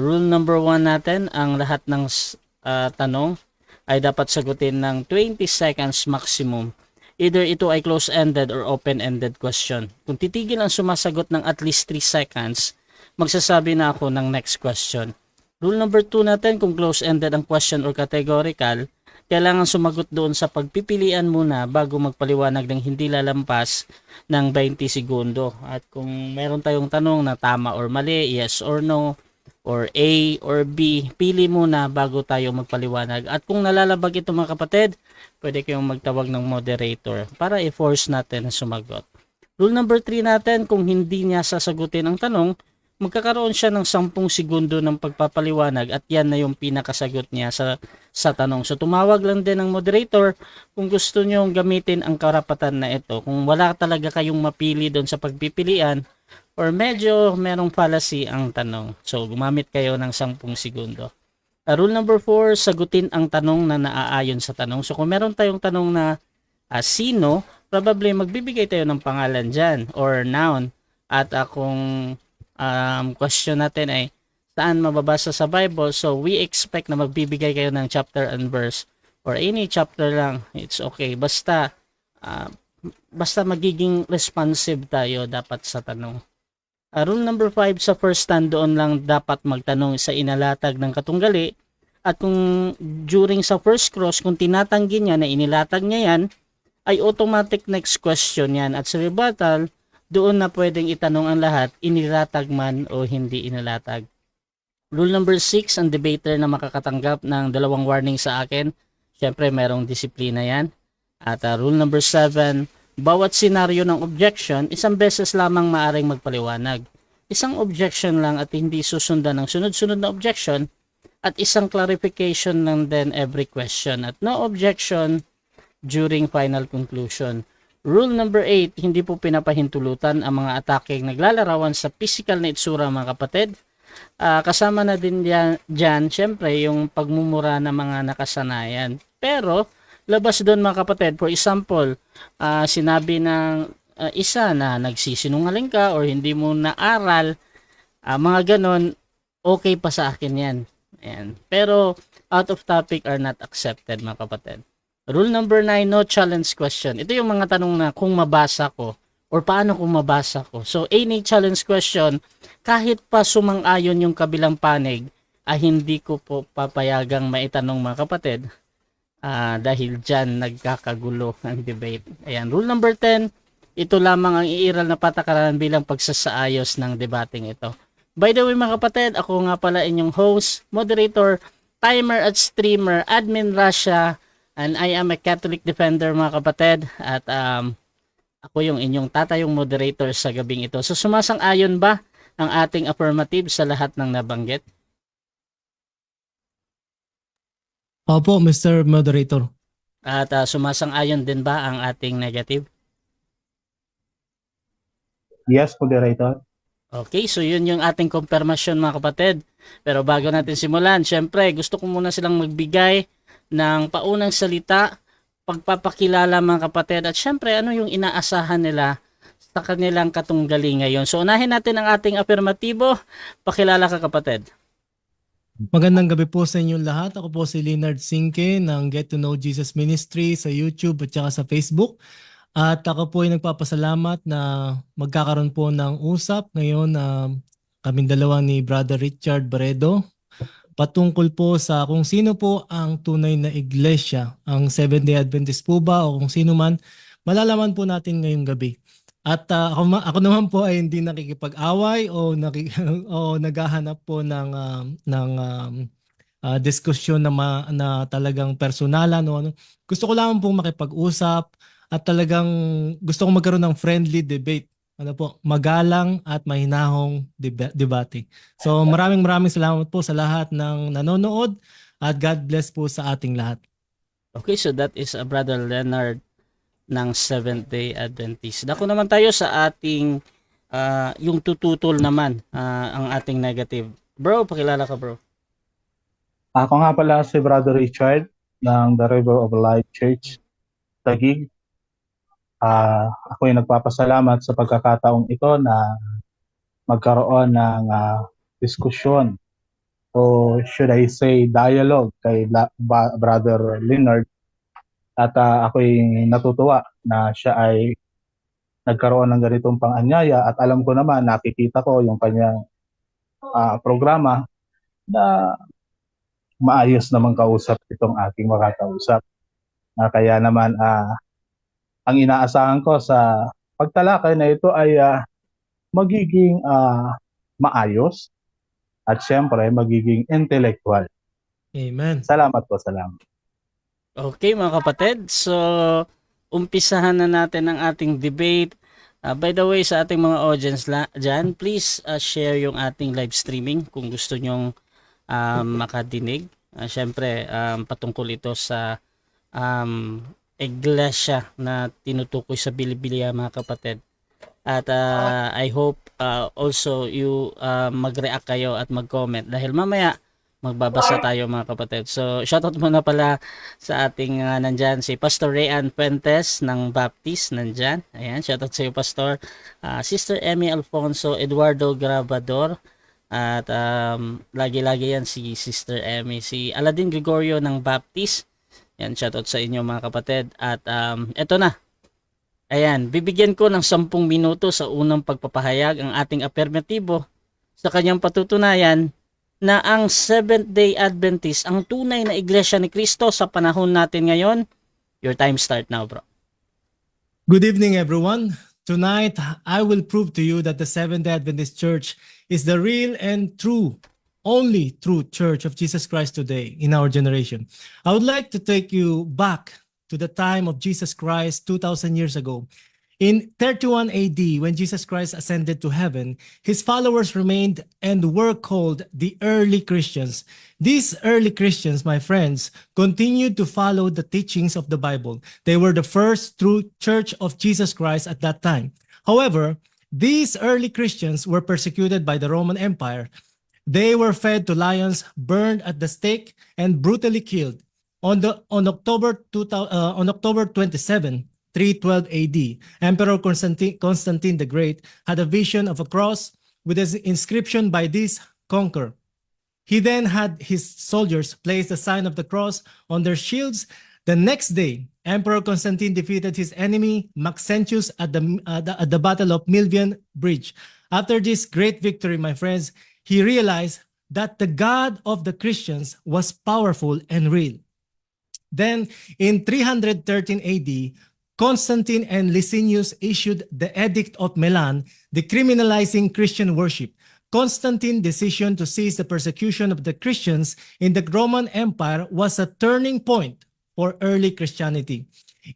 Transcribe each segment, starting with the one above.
Rule number 1 natin, ang lahat ng tanong ay dapat sagutin ng 20 seconds maximum. Either ito ay close-ended or open-ended question. Kung titigil ang sumasagot ng at least 3 seconds, magsasabi na ako ng next question. Rule number 2 natin, kung close-ended ang question or categorical, kailangan sumagot doon sa pagpipilian muna bago magpaliwanag ng hindi lalampas ng 20 segundo. At kung meron tayong tanong na tama or mali, yes or no, or A or B, pili muna bago tayo magpaliwanag. At kung nalalabag ito mga kapatid, pwede kayong magtawag ng moderator para i-force natin na sumagot. Rule number 3 natin, kung hindi niya sasagutin ang tanong, magkakaroon siya ng 10 segundo ng pagpapaliwanag at yan na yung pinakasagot niya sa tanong. So tumawag lang din ng moderator kung gusto nyo gamitin ang karapatan na ito. Kung wala talaga kayong mapili doon sa pagpipilian or medyo merong fallacy ang tanong. So gumamit kayo ng 10 segundo. Rule number 4, sagutin ang tanong na naaayon sa tanong. So kung meron tayong tanong na sino, probably magbibigay tayo ng pangalan dyan or noun. At kung question natin ay saan mababasa sa Bible, so we expect na magbibigay kayo ng chapter and verse or any chapter lang, it's okay, basta magiging responsive tayo dapat sa tanong. Rule number 5, sa first stand doon lang dapat magtanong sa inalatag ng katunggali, at kung during sa first cross, kung tinatanggi niya na inilatag niya yan, ay automatic next question yan, at sa rebuttal doon na pwedeng itanong ang lahat, inilatag man o hindi inilatag. Rule number 6, ang debater na makakatanggap ng 2 warning sa akin, syempre merong disiplina yan. At rule number 7, bawat senaryo ng objection, isang beses lamang maaring magpaliwanag. Isang objection lang at hindi susundan ng sunod-sunod na objection, at isang clarification lang din every question, at no objection during final conclusion. Rule number 8, hindi po pinapahintulutan ang mga atake naglalarawan sa physical na itsura mga kapatid. Kasama na din dyan, syempre, yung pagmumura ng mga nakasanayan. Pero, labas doon mga kapatid, for example, sinabi ng isa na nagsisinungaling ka or hindi mo naaral, mga ganon, okay pa sa akin yan. Ayan. Pero, out of topic are not accepted mga kapatid. Rule number 9, no challenge question. Ito yung mga tanong na kung mabasa ko or paano kung mabasa ko. So, any challenge question, kahit pa sumang-ayon yung kabilang panig, hindi ko po papayagang maitanong mga kapatid dahil dyan nagkakagulo ang debate. Ayan, rule number 10, ito lamang ang iiral na patakaran bilang pagsasaayos ng debating ito. By the way mga kapatid, ako nga pala inyong host, moderator, timer at streamer, admin Russia, and I am a Catholic defender mga kapatid, at ako yung inyong tatayong moderator sa gabing ito. So sumasang-ayon ba ang ating affirmative sa lahat ng nabanggit? Opo, Mr. Moderator. At sumasang-ayon din ba ang ating negative? Yes, moderator. Okay, so yun yung ating confirmation mga kapatid. Pero bago natin simulan, syempre gusto ko muna silang magbigay ng paunang salita, pagpapakilala mga kapatid, at syempre ano yung inaasahan nila sa kanilang katunggali ngayon. So unahin natin ang ating afirmatibo. Pakilala ka kapatid. Magandang gabi po sa inyong lahat. Ako po si Leonard Sinke ng Get to Know Jesus Ministry sa YouTube at saka sa Facebook. At ako po ay nagpapasalamat na magkakaroon po ng usap ngayon na kaming dalawa ni Brother Richard Baredo patungkol po sa kung sino po ang tunay na iglesia, ang Seventh-day Adventist po ba o kung sino man, malalaman po natin ngayong gabi. At ako naman po ay hindi nakikipag-away o naghahanap po ng diskusyon na talagang personalan o ano. Gusto ko lang pong makipag-usap at talagang gusto kong magkaroon ng friendly debate. Ano po, magalang at mahinahong debate. So maraming salamat po sa lahat ng nanonood at God bless po sa ating lahat. Okay, so that is Brother Leonard ng Seventh-day Adventist. Dako naman tayo sa ating yung tututol naman, ang ating negative. Bro, pakilala ka bro. Ako nga pala si Brother Richard ng The River of Life Church, Taguig. Ako ay nagpapasalamat sa pagkakataong ito na magkaroon ng diskusyon o should I say dialogue kay Brother Leonard at ako'y natutuwa na siya ay nagkaroon ng ganitong pang-anyaya at alam ko naman, nakikita ko yung kanyang programa na maayos naman kausap itong aking makakausap. Kaya naman ang inaasahan ko sa pagtalakay na ito ay magiging maayos at syempre magiging intellectual. Amen. Salamat po, salamat. Okay mga kapatid, so umpisahan na natin ang ating debate. By the way, sa ating mga audience dyan, please share yung ating live streaming kung gusto nyong makadinig. Siyempre, patungkol ito sa iglesia na tinutukoy sa Biblia mga kapatid. At I hope also you mag-react kayo at mag-comment dahil mamaya magbabasa tayo mga kapatid. So shoutout muna pala sa ating nandyan si Pastor Rayan Fuentes ng Baptist nandyan. Ayan, shoutout sa iyo Pastor. Sister Emmy Alfonso, Eduardo Grabador at lagi-lagi yan si Sister Emmy, si Aladin Gregorio ng Baptist. Yan, shoutout sa inyo mga kapatid. At eto na. Ayan, bibigyan ko ng 10 minuto sa unang pagpapahayag ang ating affirmatibo sa kanyang patutunayan na ang Seventh-day Adventist ang tunay na iglesia ni Kristo sa panahon natin ngayon. Your time start now, bro. Good evening, everyone. Tonight, I will prove to you that the Seventh-day Adventist Church is the real and true, only true Church of Jesus Christ today in our generation. I would like to take you back to the time of Jesus Christ 2,000 years ago. In 31 AD, when Jesus Christ ascended to heaven, his followers remained and were called the early Christians. These early Christians, my friends, continued to follow the teachings of the Bible. They were the first true church of Jesus Christ at that time. However, these early Christians were persecuted by the Roman Empire. They were fed to lions, burned at the stake, and brutally killed. On October 27, 312 AD, Emperor Constantine the Great had a vision of a cross with an inscription by this conqueror. He then had his soldiers place the sign of the cross on their shields. The next day, Emperor Constantine defeated his enemy Maxentius at the Battle of Milvian Bridge. After this great victory, my friends, he realized that the God of the Christians was powerful and real. Then, in 313 AD, Constantine and Licinius issued the Edict of Milan, decriminalizing Christian worship. Constantine's decision to cease the persecution of the Christians in the Roman Empire was a turning point for early Christianity.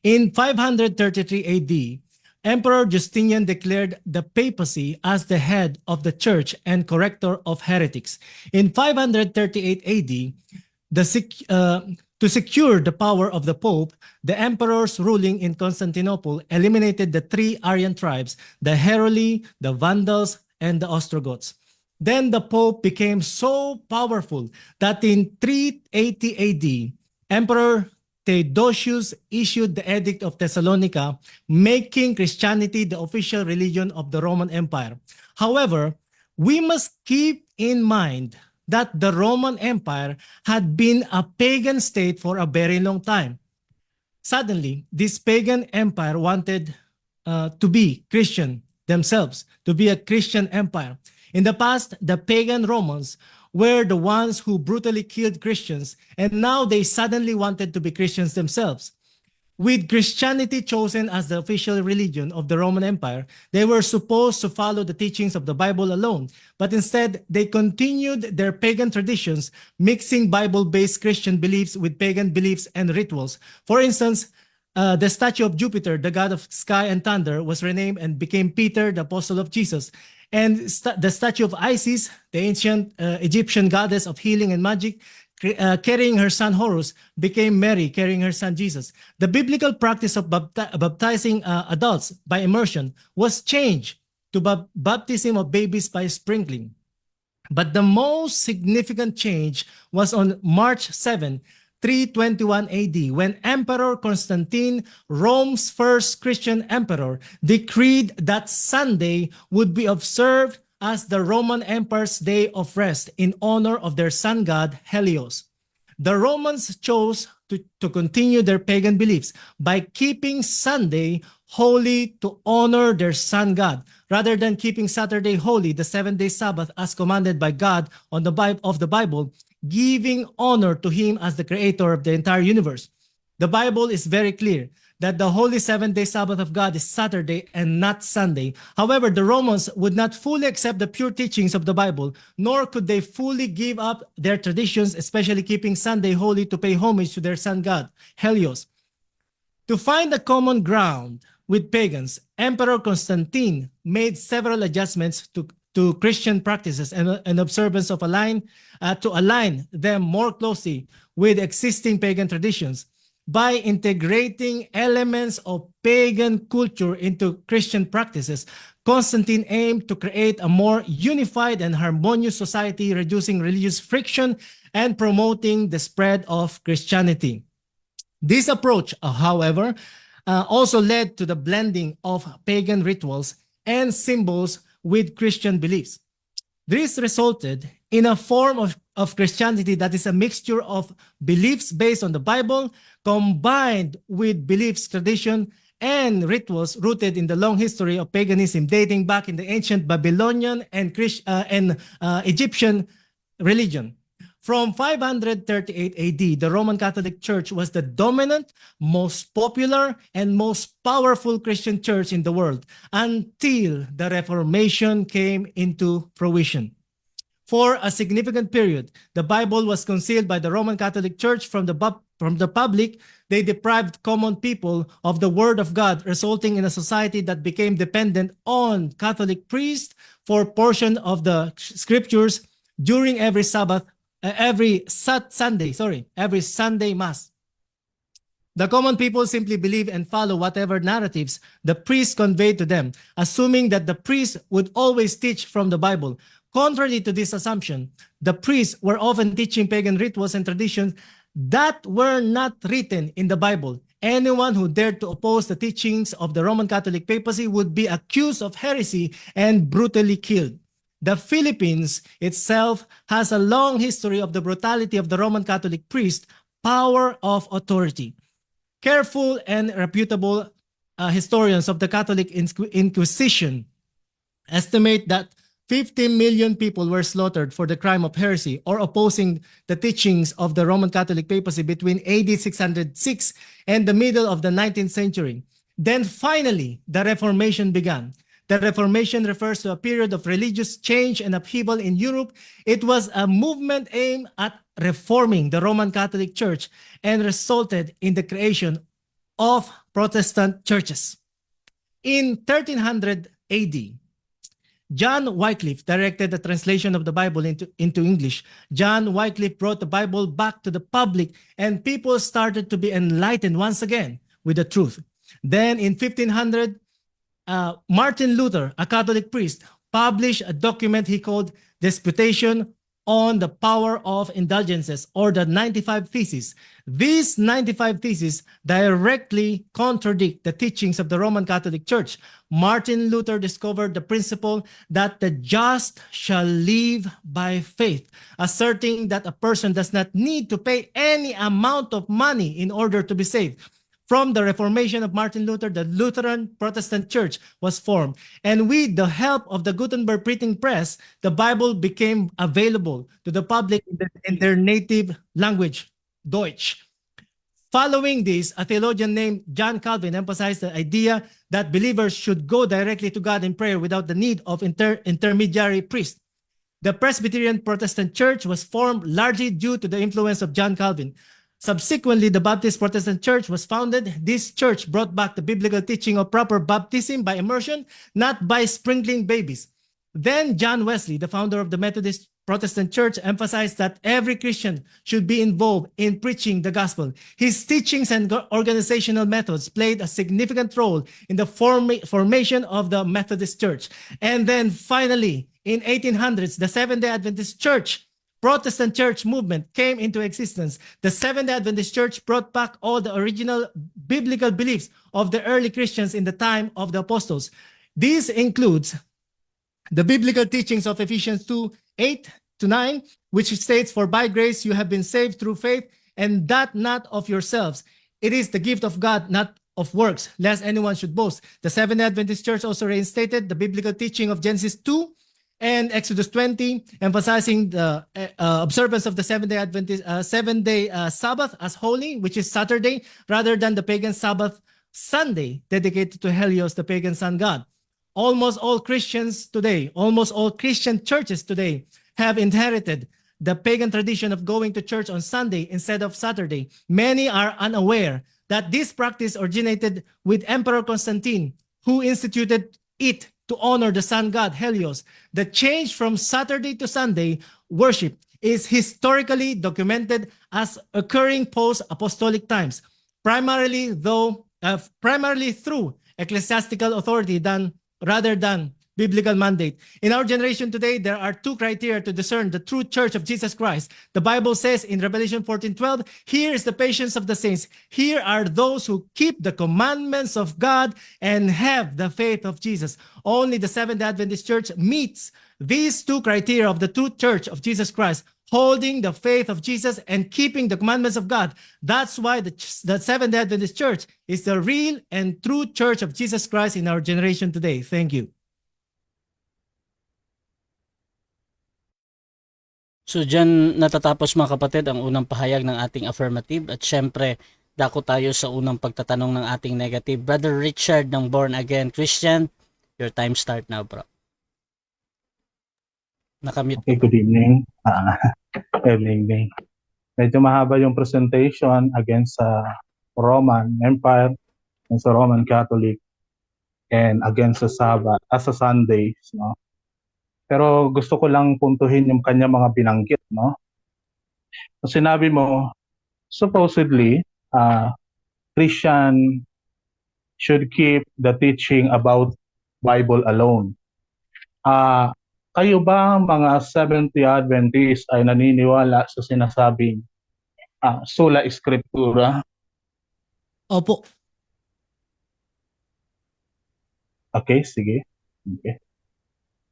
In 533 AD, Emperor Justinian declared the papacy as the head of the church and corrector of heretics. In 538 AD, to secure the power of the Pope, the emperor's ruling in Constantinople eliminated the 3 Aryan tribes, the Heruli, the Vandals, and the Ostrogoths. Then the Pope became so powerful that in 380 AD, Emperor Theodosius issued the Edict of Thessalonica, making Christianity the official religion of the Roman Empire. However, we must keep in mind that the Roman Empire had been a pagan state for a very long time. Suddenly, this pagan empire wanted to be Christian themselves, to be a Christian empire. In the past, the pagan Romans were the ones who brutally killed Christians, and now they suddenly wanted to be Christians themselves. With Christianity chosen as the official religion of the Roman Empire, they were supposed to follow the teachings of the Bible alone, but instead they continued their pagan traditions, mixing Bible-based Christian beliefs with pagan beliefs and rituals. For instance, the statue of Jupiter, the god of sky and thunder, was renamed and became Peter, the apostle of Jesus. And the statue of Isis, the ancient Egyptian goddess of healing and magic, carrying her son Horus, became Mary, carrying her son Jesus. The biblical practice of baptizing adults by immersion was changed to baptism of babies by sprinkling. But the most significant change was on March 7, 321 AD, when Emperor Constantine, Rome's first Christian emperor, decreed that Sunday would be observed as the Roman Empire's day of rest in honor of their sun god Helios. The Romans chose to continue their pagan beliefs by keeping Sunday holy to honor their sun god, rather than keeping Saturday holy, the 7-day Sabbath, as commanded by God of the Bible, giving honor to him as the creator of the entire universe. The Bible is very clear that the holy 7-day Sabbath of God is Saturday and not Sunday. However, the Romans would not fully accept the pure teachings of the Bible, nor could they fully give up their traditions, especially keeping Sunday holy to pay homage to their sun god, Helios. To find a common ground with pagans, Emperor Constantine made several adjustments to Christian practices and observance of to align them more closely with existing pagan traditions. By integrating elements of pagan culture into Christian practices, Constantine aimed to create a more unified and harmonious society, reducing religious friction and promoting the spread of Christianity. This approach, however, also led to the blending of pagan rituals and symbols with Christian beliefs. This resulted in a form of Christianity that is a mixture of beliefs based on the Bible combined with beliefs, tradition, and rituals rooted in the long history of paganism dating back in the ancient Babylonian and Egyptian religion. From 538 AD, the Roman Catholic Church was the dominant, most popular, and most powerful Christian church in the world until the Reformation came into fruition. For a significant period, the Bible was concealed by the Roman Catholic Church from the public. They deprived common people of the Word of God, resulting in a society that became dependent on Catholic priests for a portion of the scriptures during every Sunday Mass. The common people simply believe and follow whatever narratives the priest conveyed to them, assuming that the priest would always teach from the Bible. Contrary to this assumption, the priests were often teaching pagan rituals and traditions that were not written in the Bible. Anyone who dared to oppose the teachings of the Roman Catholic papacy would be accused of heresy and brutally killed. The Philippines itself has a long history of the brutality of the Roman Catholic priest, power of authority. Careful and reputable historians of the Catholic Inquisition estimate that 50 million people were slaughtered for the crime of heresy or opposing the teachings of the Roman Catholic papacy between AD 606 and the middle of the 19th century. Then finally, the Reformation began. The Reformation refers to a period of religious change and upheaval in Europe. It was a movement aimed at reforming the Roman Catholic Church and resulted in the creation of Protestant churches. In 1300 AD, John Wycliffe directed the translation of the Bible into English. John Wycliffe brought the Bible back to the public, and people started to be enlightened once again with the truth. Then in 1500, Martin Luther, a Catholic priest, published a document he called Disputation on the Power of Indulgences, or the 95 Theses. These 95 Theses directly contradict the teachings of the Roman Catholic Church. Martin Luther discovered the principle that the just shall live by faith, asserting that a person does not need to pay any amount of money in order to be saved. From the Reformation of Martin Luther, the Lutheran Protestant Church was formed. And with the help of the Gutenberg printing press, the Bible became available to the public in their native language, Deutsch. Following this, a theologian named John Calvin emphasized the idea that believers should go directly to God in prayer without the need of intermediary priests. The Presbyterian Protestant Church was formed largely due to the influence of John Calvin. Subsequently, the Baptist Protestant Church was founded. This church brought back the biblical teaching of proper baptism by immersion, not by sprinkling babies. Then John Wesley, the founder of the Methodist Protestant Church, emphasized that every Christian should be involved in preaching the gospel. His teachings and organizational methods played a significant role in the formation of the Methodist Church. And then finally, in 1800s, the Seventh-day Adventist Church, Protestant church movement came into existence. The Seventh-day Adventist Church brought back all the original biblical beliefs of the early Christians in the time of the apostles. This includes the biblical teachings of Ephesians 2:8-9, which states, "For by grace you have been saved through faith, and that not of yourselves. It is the gift of God, not of works, lest anyone should boast." The Seventh-day Adventist Church also reinstated the biblical teaching of Genesis 2 and Exodus 20, emphasizing the observance of the Seventh-day Adventist seven-day Sabbath as holy, which is Saturday, rather than the pagan Sabbath Sunday, dedicated to Helios, the pagan sun god. Almost all Christians today, almost all Christian churches today have inherited the pagan tradition of going to church on Sunday instead of Saturday. Many are unaware that this practice originated with Emperor Constantine, who instituted it to honor the sun god Helios. The change from Saturday to Sunday worship is historically documented as occurring post-apostolic times, primarily through ecclesiastical authority rather than biblical mandate. In our generation today, there are two criteria to discern the true church of Jesus Christ. The Bible says in Revelation 14:12, "Here is the patience of the saints. Here are those who keep the commandments of God and have the faith of Jesus." Only the Seventh-day Adventist Church meets these two criteria of the true church of Jesus Christ, holding the faith of Jesus and keeping the commandments of God. That's why the Seventh-day Adventist Church is the real and true church of Jesus Christ in our generation today. Thank you. So dyan natatapos mga kapatid ang unang pahayag ng ating affirmative at syempre dako tayo sa unang pagtatanong ng ating negative. Brother Richard ng Born Again Christian, your time start now, bro. Nakamute. Okay, good evening. Good evening. Medyo mahaba yung presentation against sa Roman Empire and sa Roman Catholic and against sa Sabbath, sa Sundays, no? Pero gusto ko lang puntuhin yung kanya mga binanggit, no? So, sinabi mo, supposedly, Christian should keep the teaching about Bible alone. Kayo ba mga Seventh-day Adventists ay naniniwala sa sinasabing sola scriptura? Opo. Okay, sige. Okay.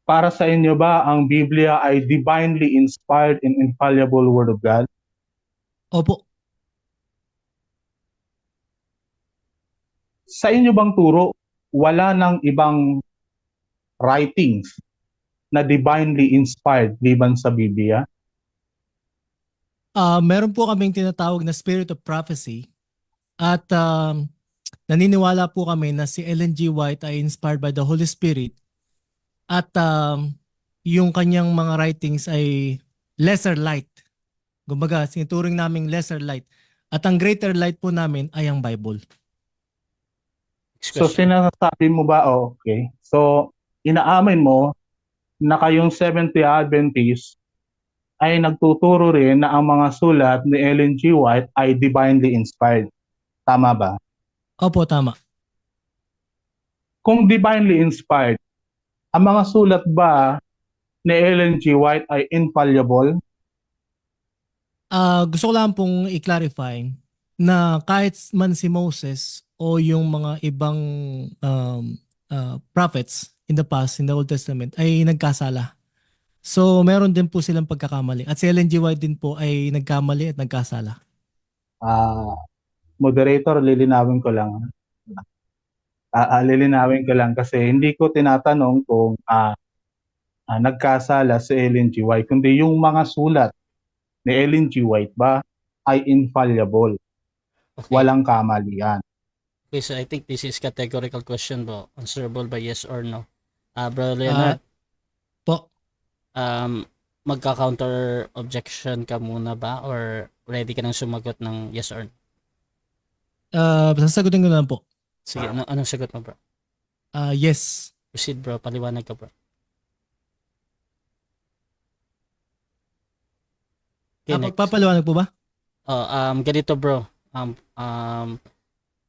Para sa inyo ba ang Biblia ay divinely inspired and infallible Word of God? Opo. Sa inyo bang turo, wala nang ibang writings na divinely inspired liban sa Biblia? Meron po kaming tinatawag na Spirit of Prophecy at naniniwala po kami na si Ellen G. White ay inspired by the Holy Spirit at yung kanyang mga writings ay lesser light. Kumbaga, sinuturing naming lesser light. At ang greater light po namin ay ang Bible. So sinasabi mo ba, okay, so inaamin mo na kayong Seventh-day Adventist ay nagtuturo rin na ang mga sulat ni Ellen G. White ay divinely inspired. Tama ba? Opo, tama. Kung divinely inspired, ang mga sulat ba ni Ellen G. White ay infallible? Gusto ko lang pong i-clarify na kahit man si Moses o yung mga ibang prophets in the past, in the Old Testament, ay nagkasala. So meron din po silang pagkakamali. At si Ellen G. White din po ay nagkamali at nagkasala. Moderator, lilinawin ko lang. Lilinawin ko lang kasi hindi ko tinatanong kung nagkasala si Ellen G. White, kundi yung mga sulat ni Ellen G. White ba ay infallible. Okay. Walang kamalian. Okay, so I think this is categorical question, bro. Answerable by yes or no. Brother Leonard, Po. magka-counter objection ka muna ba or ready ka nang sumagot ng yes or no? Sasagutin ko na lang po. Sige, anong sagot mo, bro? Yes. Proceed, bro. Paliwanag ka, bro. Okay, next. Pagpapaliwanag po ba? Ganito, bro.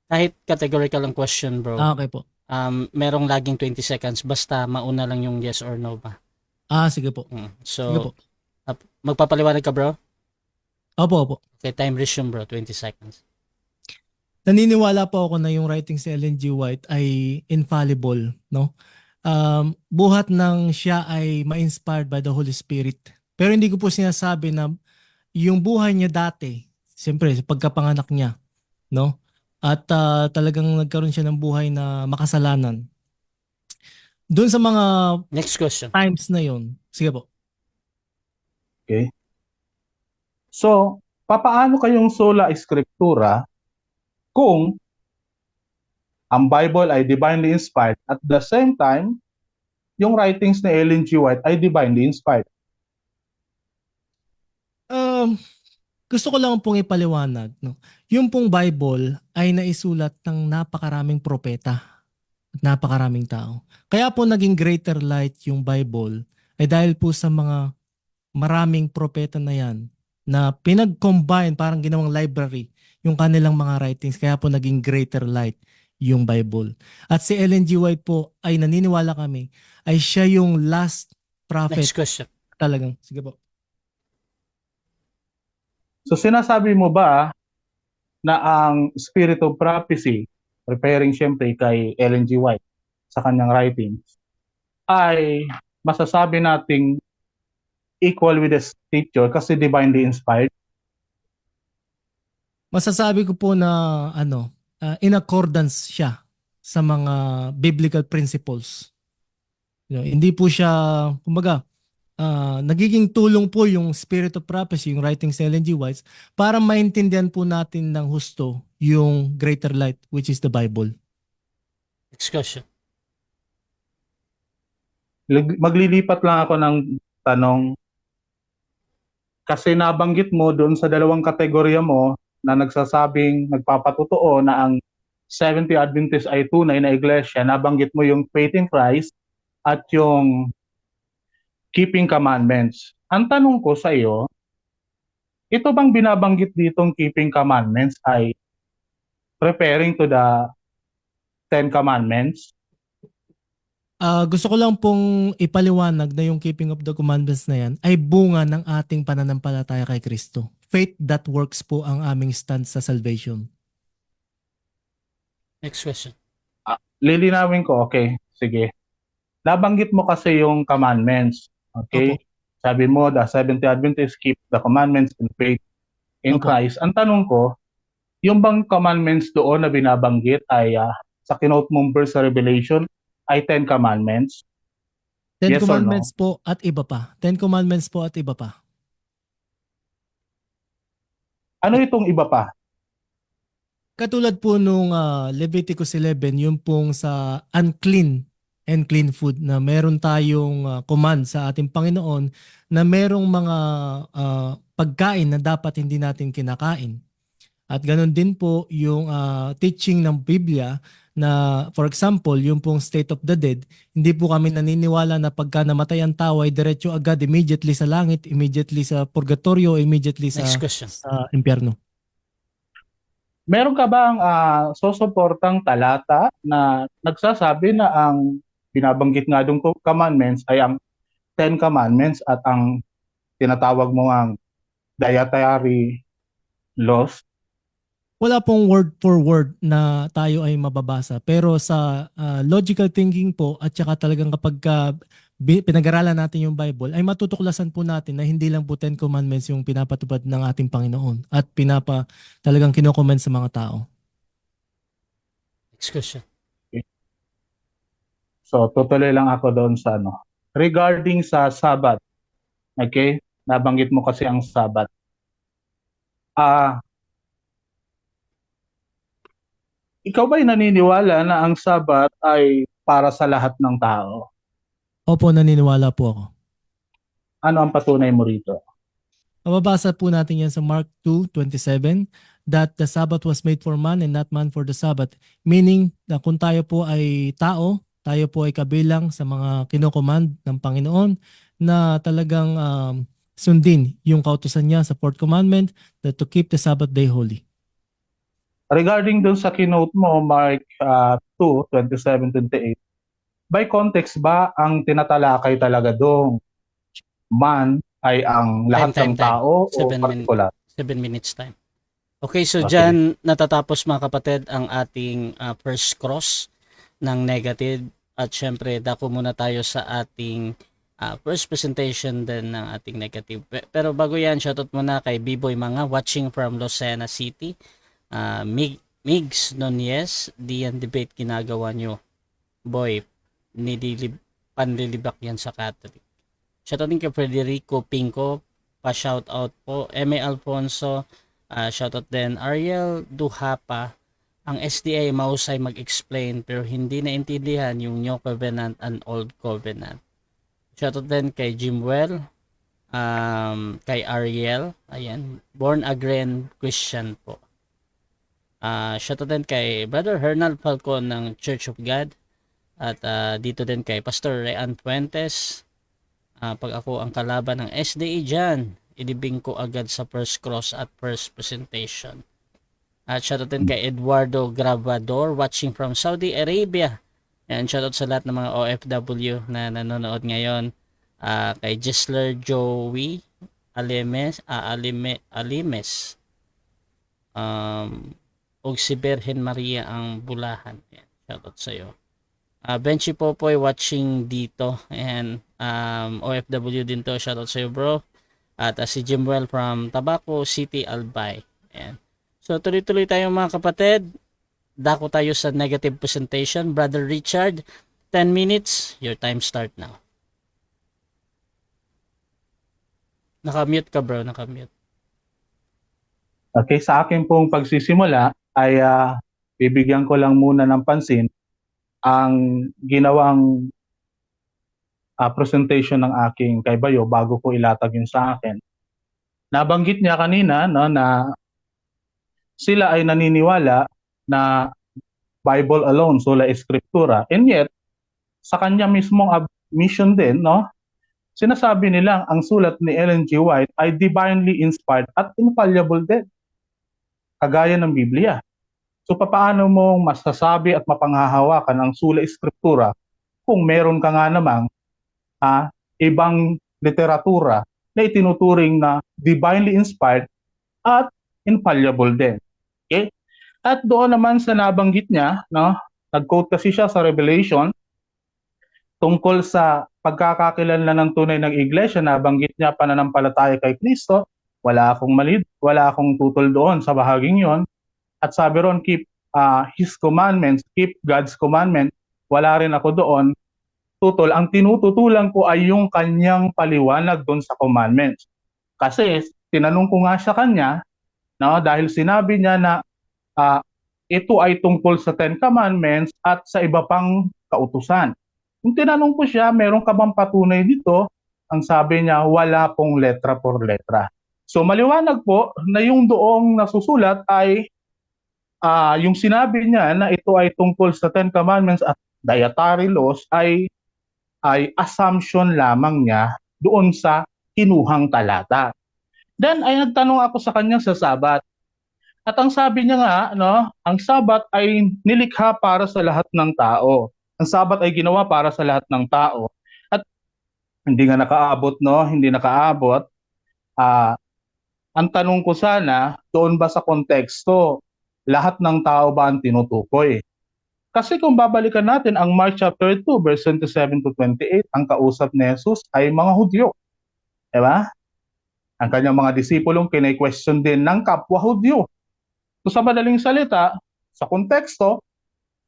Kahit categorical ang question, bro. Okay po. Merong laging 20 seconds. Basta mauna lang yung yes or no ba? Sige po. So, Sige po. magpapaliwanag ka, bro? Opo. Okay, time resume, bro. 20 seconds. Naniniwala po ako na yung writings ni Ellen G. White ay infallible, no? buhat ng siya ay ma-inspired by the Holy Spirit. Pero hindi ko po sinasabi na yung buhay niya dati, siyempre sa pagkapanganak niya, no? At talagang nagkaroon siya ng buhay na makasalanan. Doon sa mga Next question. times na yon, sige po. Okay? So, papaano kayong sola scriptura kung ang Bible ay divinely inspired at the same time, yung writings ni Ellen G. White ay divinely inspired? Gusto ko lang pong ipaliwanag, no? Yung pong Bible ay naisulat ng napakaraming propeta at napakaraming tao. Kaya po naging greater light yung Bible ay dahil po sa mga maraming propeta na yan na pinag-combine, parang ginawang library yung kanilang mga writings. Kaya po naging greater light yung Bible. At si Ellen G. White po ay naniniwala kami ay siya yung last prophet Next question. talagang. Sige po. So, sinasabi mo ba na ang spirit of prophecy, referring siyempre kay Ellen G. White sa kanyang writings, ay masasabi nating equal with the scripture kasi divinely inspired? Masasabi ko po na in accordance siya sa mga biblical principles. Hindi po siya, kumbaga, nagiging tulong po yung Spirit of Prophecy, yung writings ni Ellen G. White, para maintindihan po natin ng husto yung greater light, which is the Bible. Next question. Maglilipat lang ako ng tanong kasi nabanggit mo doon sa dalawang kategorya mo na nagsasabing nagpapatotoo na ang Seventh-day Adventist ay tunay na iglesia. Nabanggit mo yung faith in Christ at yung keeping commandments. Ang tanong ko sa iyo, ito bang binabanggit ditong keeping commandments ay referring to the Ten Commandments? Gusto ko lang pong ipaliwanag na yung keeping of the commandments na yan ay bunga ng ating pananampalataya kay Kristo. Faith that works po ang aming stand sa salvation. Next question. Lilinawin ko, okay, sige. Nabanggit mo kasi yung commandments, okay? Opo. Sabi mo, the Seventh-day Adventists keep the commandments and faith in Opo. Christ. Ang tanong ko, yung bang commandments doon na binabanggit ay sa kinote mong verse sa Revelation ay 10 commandments? Ten Yes or no? Commandments po at iba pa. 10 Commandments po at iba pa. Ano itong iba pa? Katulad po nung Leviticus 11, yung pong sa unclean and clean food na meron tayong command sa ating Panginoon na merong mga pagkain na dapat hindi natin kinakain. At ganun din po yung teaching ng Biblia na, for example, yung pong state of the dead, hindi po kami naniniwala na pagka namatay ang tao ay diretso agad immediately sa langit, immediately sa purgatorio, immediately sa Next question. impyerno. Meron ka bang susuportang talata na nagsasabi na ang binabanggit nga dong commandments ay ang 10 commandments at ang tinatawag mo ang dietary laws? Wala pong word for word na tayo ay mababasa. Pero sa logical thinking po at saka talagang kapag pinag-aralan natin yung Bible, ay matutuklasan po natin na hindi lang po 10 commandments yung pinapatupad ng ating Panginoon at talagang kinokomment sa mga tao. Next question. So, tutuloy lang ako doon sa regarding sa Sabbath. Okay? Nabanggit mo kasi ang Sabbath. Ikaw ba'y naniniwala na ang Sabbath ay para sa lahat ng tao? Opo, naniniwala po ako. Ano ang patunay mo rito? Mababasa po natin yan sa Mark 2:27 that the Sabbath was made for man and not man for the Sabbath. Meaning na kung tayo po ay tao, tayo po ay kabilang sa mga kinocommand ng Panginoon na talagang sundin yung kautusan niya sa 4th commandment that to keep the Sabbath day holy. Regarding dun sa keynote mo, Mark 2:27-28, by context ba ang tinatalakay talaga doon man ay ang lahat ng tao o 7 particular? 7 minutes time. Okay, so Okay. dyan natatapos mga kapatid ang ating first cross ng negative At syempre, dako muna tayo sa ating first presentation din ng ating negative. Pero bago yan, shoutout muna kay B-Boy Mga watching from Lucena City. Migs Nunez, Dian debate ginagawa nyo. Boy, panlilibak yan sa Catholic. Shoutout din kay Federico Pinco, pa-shoutout po. M.A. Alfonso, shoutout din. Ariel Duhapa, ang SDA mahusay mag-explain pero hindi naintindihan yung New Covenant and Old Covenant. Shoutout din kay Jimwell, kay Ariel, ayan, born again Christian po. Shoutout din kay Brother Hernal Falcon ng Church of God at dito din kay Pastor Rean Fuentes. Pag ako ang kalaban ng SDA dyan, ilibing ko agad sa first cross at first presentation. At shoutout din kay Eduardo Grabador watching from Saudi Arabia. And shoutout sa lahat ng mga OFW na nanonood ngayon. Kay Gisler Joey Alimes, og si Berhen Maria ang Bulahan. Yan, shoutout sa iyo. Benchy Popoy watching dito. And OFW din to. Shoutout sa iyo, bro. At si Jimwell from Tabaco City, Albay. Ayan. So tuloy-tuloy tayo mga kapatid. Dako tayo sa negative presentation. Brother Richard, 10 minutes. Your time start now. Nakamute ka bro, nakamute. Okay, sa akin pong pagsisimula ay bibigyan ko lang muna ng pansin ang ginawang presentation ng aking kaibayo bago ko ilatag yun sa akin. Nabanggit niya kanina no, na sila ay naniniwala na Bible alone, sola escritura. And yet, sa kanya mismong admission din, no, sinasabi nila ang sulat ni Ellen G. White ay divinely inspired at infallible din, kagaya ng Biblia. So papaano mo masasabi at mapanghahawakan ang sola escritura kung meron ka nga namang ibang literatura na itinuturing na divinely inspired at infallible din? Okay? At doon naman sa nabanggit niya, no, nag-quote kasi siya sa Revelation tungkol sa pagkakakilanlan ng tunay ng iglesia. Nabanggit niya pananampalataya kay Kristo. Wala akong tutol doon sa bahaging yon. At sabi ron, keep His commandments, keep God's commandment. Wala rin ako doon tutol. Ang tinututulan ko ay yung kanyang paliwanag doon sa commandments. Kasi tinanong ko nga sa kanya, no, dahil sinabi niya na ito ay tungkol sa Ten Commandments at sa iba pang kautusan. Kung tinanong ko siya, meron ka bang patunay dito? Ang sabi niya, wala pong letra por letra. So maliwanag po na yung doong nasusulat ay yung sinabi niya na ito ay tungkol sa Ten Commandments at dietary laws ay assumption lamang niya doon sa kinuhang talata. Then ay nagtanong ako sa kanya sa Sabat. At ang sabi niya nga, no, ang Sabat ay nilikha para sa lahat ng tao. Ang Sabat ay ginawa para sa lahat ng tao. At hindi nga nakaabot, no, hindi nakaabot. Ang tanong ko sana, doon ba sa konteksto, lahat ng tao ba ang tinutukoy? Kasi kung babalikan natin ang Mark chapter 2, verse 27 to 28, ang kausap ni Jesus ay mga Hudyo. Diba? Ang kanyang mga disipulong kinay-question din ng kapwa Hudyo. So sa madaling salita, sa konteksto,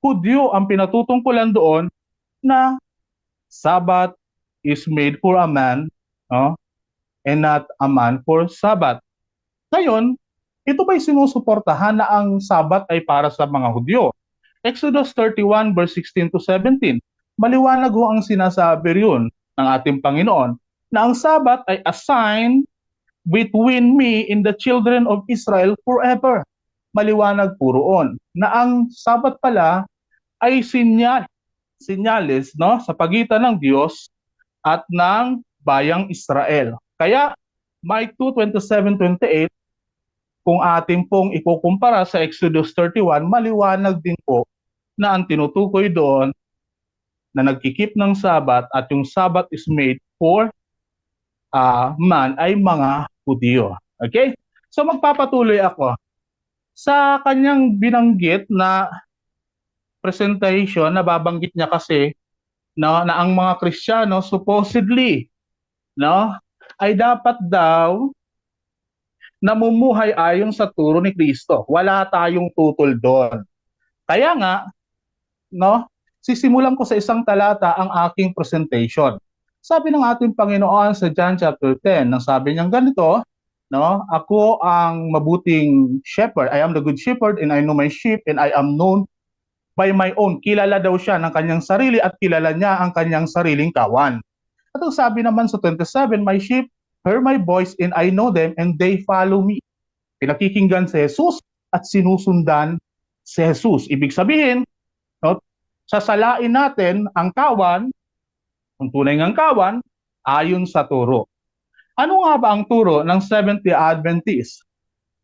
Hudyo ang pinatutungkulan doon na Sabbath is made for a man, no? And not a man for Sabbath. Ngayon, ito ba'y sinusuportahan na ang Sabbath ay para sa mga Hudyo? Exodus 31 verse 16 to 17. Maliwanag ho ang sinasabi riyon ng ating Panginoon na ang Sabbath ay assigned between me and the children of Israel forever. Maliwanag po roon na ang Sabbath pala ay sinyalis, no, sa pagitan ng Diyos at ng bayang Israel. Kaya Mike 2:27-28, kung ating pong ikukumpara sa Exodus 31, maliwanag din po na ang tinutukoy doon na nagkikip ng Sabbath at yung Sabbath is made for man ay mga Hudyo. Okay? So magpapatuloy ako sa kanyang binanggit na presentation. Nababanggit niya kasi no, na ang mga Kristiyano supposedly, no, ay dapat daw namumuhay ayon sa turo ni Kristo. Wala tayong tutol doon. Kaya nga, no, sisimulan ko sa isang talata ang aking presentation. Sabi ng ating Panginoon sa John chapter 10, nang sabi niya ganito, no, ako ang mabuting shepherd. I am the good shepherd and I know my sheep and I am known by my own. Kilala daw siya ng kanyang sarili at kilala niya ang kanyang sariling kawan. At ang sabi naman sa 27, my sheep hear my voice and I know them and they follow me. Pinakikinggan si Jesus at sinusundan si Jesus. Ibig sabihin, no, sasalain natin ang kawan, ang tunay ngang kawan, ayon sa turo. Ano nga ba ang turo ng Seventh-day Adventist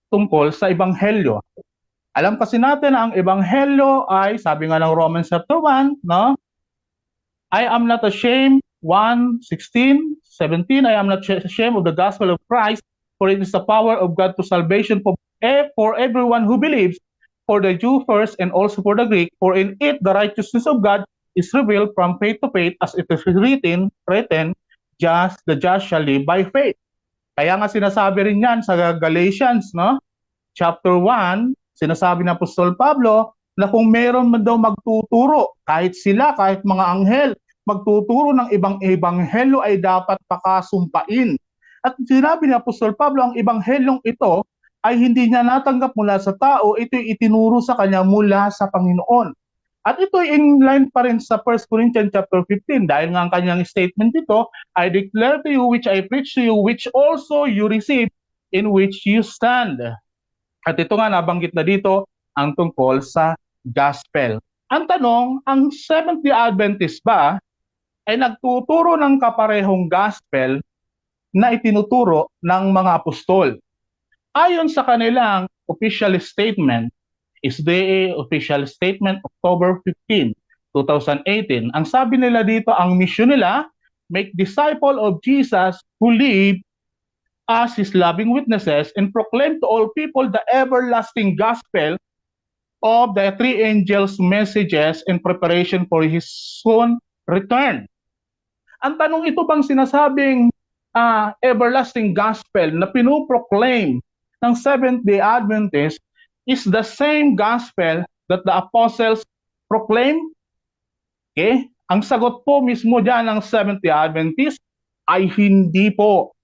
tungkol sa Ebanghelyo? Alam kasi natin na ang Ebanghelyo ay, sabi nga ng Romans chapter 1, no? I am not ashamed, 1:16, 17, I am not ashamed of the gospel of Christ, for it is the power of God to salvation for everyone who believes, for the Jew first and also for the Greek, for in it the righteousness of God is revealed from faith to faith, as it is written, the just shall live by faith. Kaya nga sinasabi rin yan sa Galatians, no? Chapter 1, sinasabi ng Apostol Pablo na kung meron man daw magtuturo, kahit sila, kahit mga anghel, magtuturo ng ibang ebanghelyo ay dapat pakasumpain. At sinabi ni Apostol Pablo, ang ebanghelyong ito ay hindi niya natanggap mula sa tao, ito'y itinuro sa kanya mula sa Panginoon. At ito'y in line pa rin sa 1 Corinthians chapter 15, dahil nga ang kanyang statement dito, I declare to you which I preach to you, which also you receive, in which you stand. At ito nga, nabanggit na dito ang tungkol sa gospel. Ang tanong, ang Seventh-day Adventist ba ay nagtuturo ng kaparehong gospel na itinuturo ng mga apostol? Ayon sa kanilang official statement, SDA official statement, October 15, 2018, ang sabi nila dito, ang mission nila, make disciple of Jesus who live as His loving witnesses and proclaim to all people the everlasting gospel of the three angels' messages in preparation for His soon return. Ang tanong, ito bang sinasabing everlasting gospel na pinoproclaim ng Seventh-day Adventist is the same gospel that the apostles proclaim? Okay? Ang sagot po mismo dyan ng Seventh-day Adventist ay hindi po.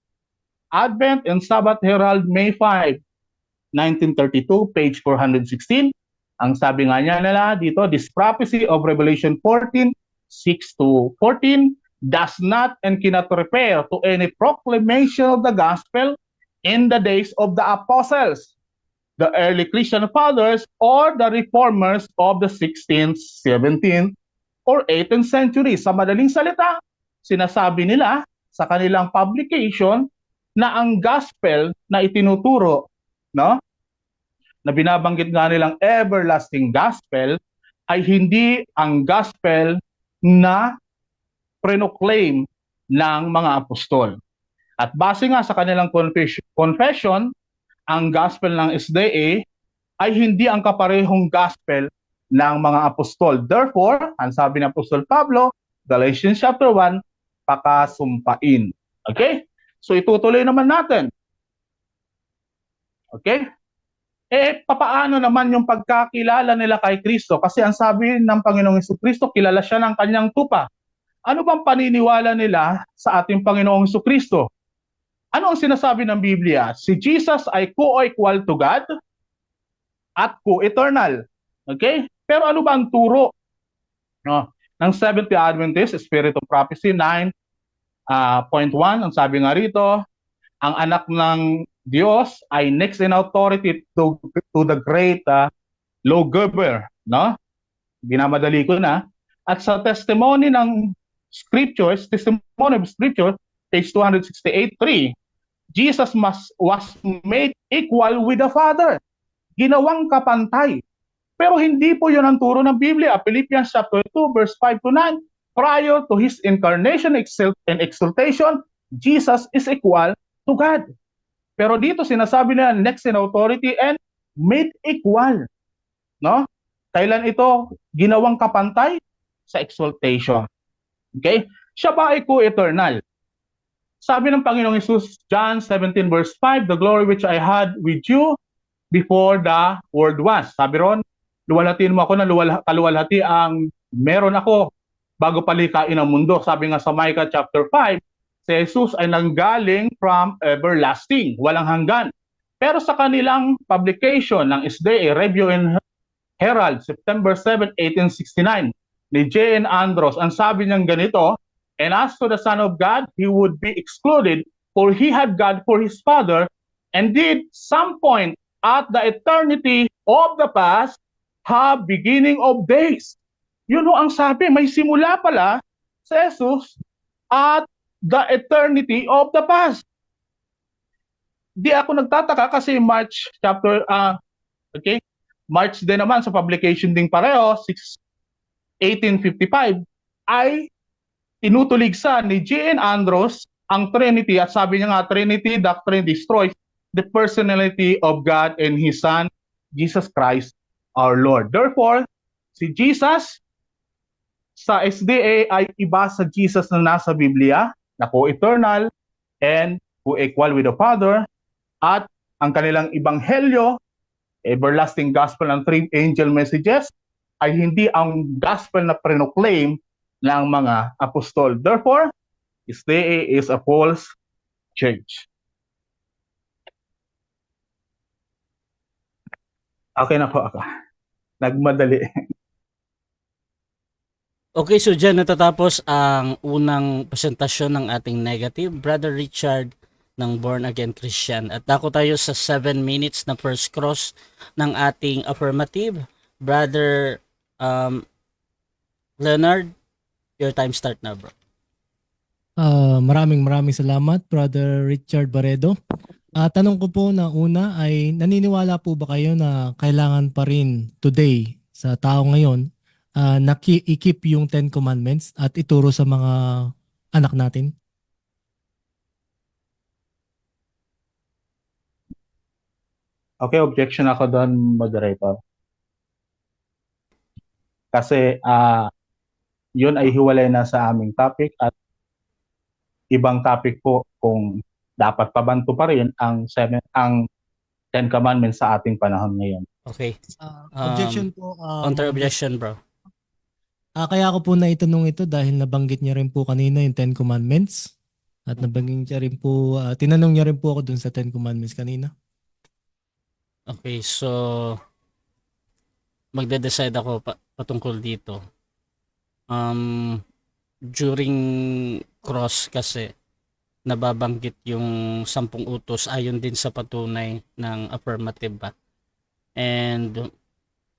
Advent and Sabbath Herald, May 5, 1932, page 416. Ang sabi nga niya nila dito, this prophecy of Revelation 14, 6-14 does not and cannot refer to any proclamation of the gospel in the days of the apostles, the early Christian fathers, or the reformers of the 16th, 17th, or 18th century. Sa madaling salita, sinasabi nila sa kanilang publication na ang gospel na itinuturo, no, na binabanggit nga nilang everlasting gospel, ay hindi ang gospel na proclaim ng mga apostol. At base nga sa kanilang confession, ang gospel ng SDA ay hindi ang kaparehong gospel ng mga apostol. Therefore, ang sabi ng Apostol Pablo, Galatians chapter 1, pakasumpain. Okay? So itutuloy naman natin. Okay? Papaano naman yung pagkakilala nila kay Kristo? Kasi ang sabi ng Panginoong Jesucristo, kilala siya ng kanyang tupa. Ano bang paniniwala nila sa ating Panginoong Jesucristo? Ano ang sinasabi ng Biblia? Si Jesus ay co-equal to God at co-eternal. Okay? Pero ano ba ang turo, no, ng Seventh-day Adventist Spirit of Prophecy 9.1? Ang sabi nga rito, ang anak ng Diyos ay next in authority to the great lawgiver. No? Ginamadali ko na. At sa testimony ng Scriptures, testimony of Scripture, page 268.3, Jesus was made equal with the Father. Ginawang kapantay. Pero hindi po yun ang turo ng Biblia. Philippians chapter 2, verse 5-9, prior to His incarnation and exaltation, Jesus is equal to God. Pero dito sinasabi nila next in authority and made equal. No? Kailan ito ginawang kapantay? Sa exaltation. Okay? Siya ba ay co-eternal? Sabi ng Panginoong Hesus, John 17 verse 5, the glory which I had with you before the world was. Sabi ron, luwalhatiin mo ako na kaluwalhati ang meron ako bago palikain ang mundo. Sabi nga sa Micah chapter 5, si Jesus ay nanggaling from everlasting, walang hanggan. Pero sa kanilang publication ng SDA, Review and Herald, September 7, 1869, ni J.N. Andros, ang sabi niyang ganito, and as to the Son of God, he would be excluded, for he had God for his Father, and did some point at the eternity of the past have beginning of days. Yun ho ang sabi, may simula pala sa Jesus at the eternity of the past. Di ako nagtataka kasi March chapter, March din naman sa publication ding pareho, 1855, ay tinutuligsa ni J.N. Andros ang Trinity at sabi niya nga, Trinity doctrine destroys the personality of God and His Son, Jesus Christ, our Lord. Therefore, si Jesus sa SDA ay iba sa Jesus na nasa Biblia, na co-eternal and co-equal with the Father, at ang kanilang ebanghelyo, everlasting gospel ng three angel messages, ay hindi ang gospel na proclaim ng mga apostol. Therefore, SDA is a false church. Okay na po ako. Nagmadali. Okay, so dyan natatapos ang unang presentasyon ng ating negative. Brother Richard ng Born Again Christian. At dako tayo sa 7 minutes na first cross ng ating affirmative. Brother Leonard, your time start na, bro. Maraming salamat, Brother Richard Barredo. Tanong ko po na una ay naniniwala po ba kayo na kailangan pa rin today sa tao ngayon na i-keep yung 10 Commandments at ituro sa mga anak natin? Okay, objection ako doon, moderator. Kasi yun ay hiwalay na sa aming topic at ibang topic po kung dapat pabanto pa rin ang 10 Commandments sa ating panahon ngayon. Okay. Objection po. Counter objection, bro. Kaya ako po naitanong ito dahil nabanggit niya rin po kanina yung 10 Commandments at nabanggit niya rin po, tinanong niya rin po ako dun sa 10 Commandments kanina. Okay, so magde-decide ako patungkol dito. During cross kasi nababanggit yung 10 utos ayon din sa patunay ng affirmative ba. And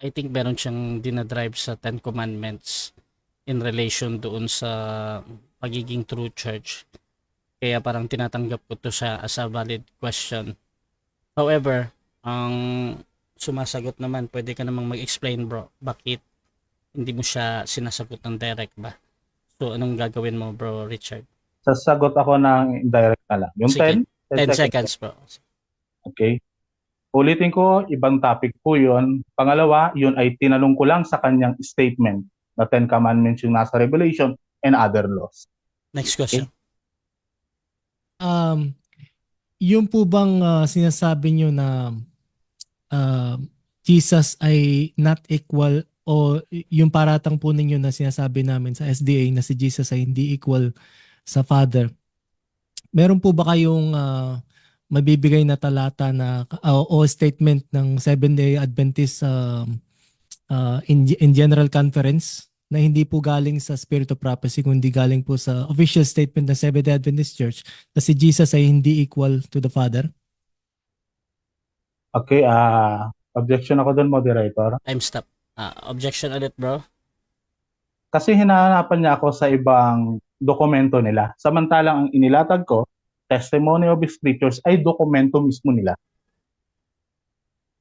I think meron siyang dinadrive sa 10 Commandments in relation doon sa pagiging true church. Kaya parang tinatanggap ko to siya as a valid question. However, ang sumasagot naman, pwede ka namang mag-explain, bro, bakit hindi mo siya sinasagot ng direct ba? So, anong gagawin mo, bro, Richard? Sasagot ako ng indirect na lang. Yung Sige. 10 10 seconds, bro. Okay. Ulitin ko, ibang topic po yun. Pangalawa, yun ay tinanong ko lang sa kanyang statement na 10 Commandments yung nasa Revelation and other laws. Next question. Yung po bang sinasabi nyo na Jesus ay not equal o yung paratang po ninyo na sinasabi namin sa SDA na si Jesus ay hindi equal sa Father. Meron po ba kayong mabibigay na talata na o statement ng Seventh-day Adventist in General Conference na hindi po galing sa Spirit of Prophecy kundi galing po sa official statement ng Seventh-day Adventist Church na si Jesus ay hindi equal to the Father? Okay, objection ako doon, moderator. Time stop. Objection ulit, bro. Kasi hinahanapan niya ako sa ibang dokumento nila. Samantalang ang inilatag ko, Testimony of the Scriptures, ay dokumento mismo nila.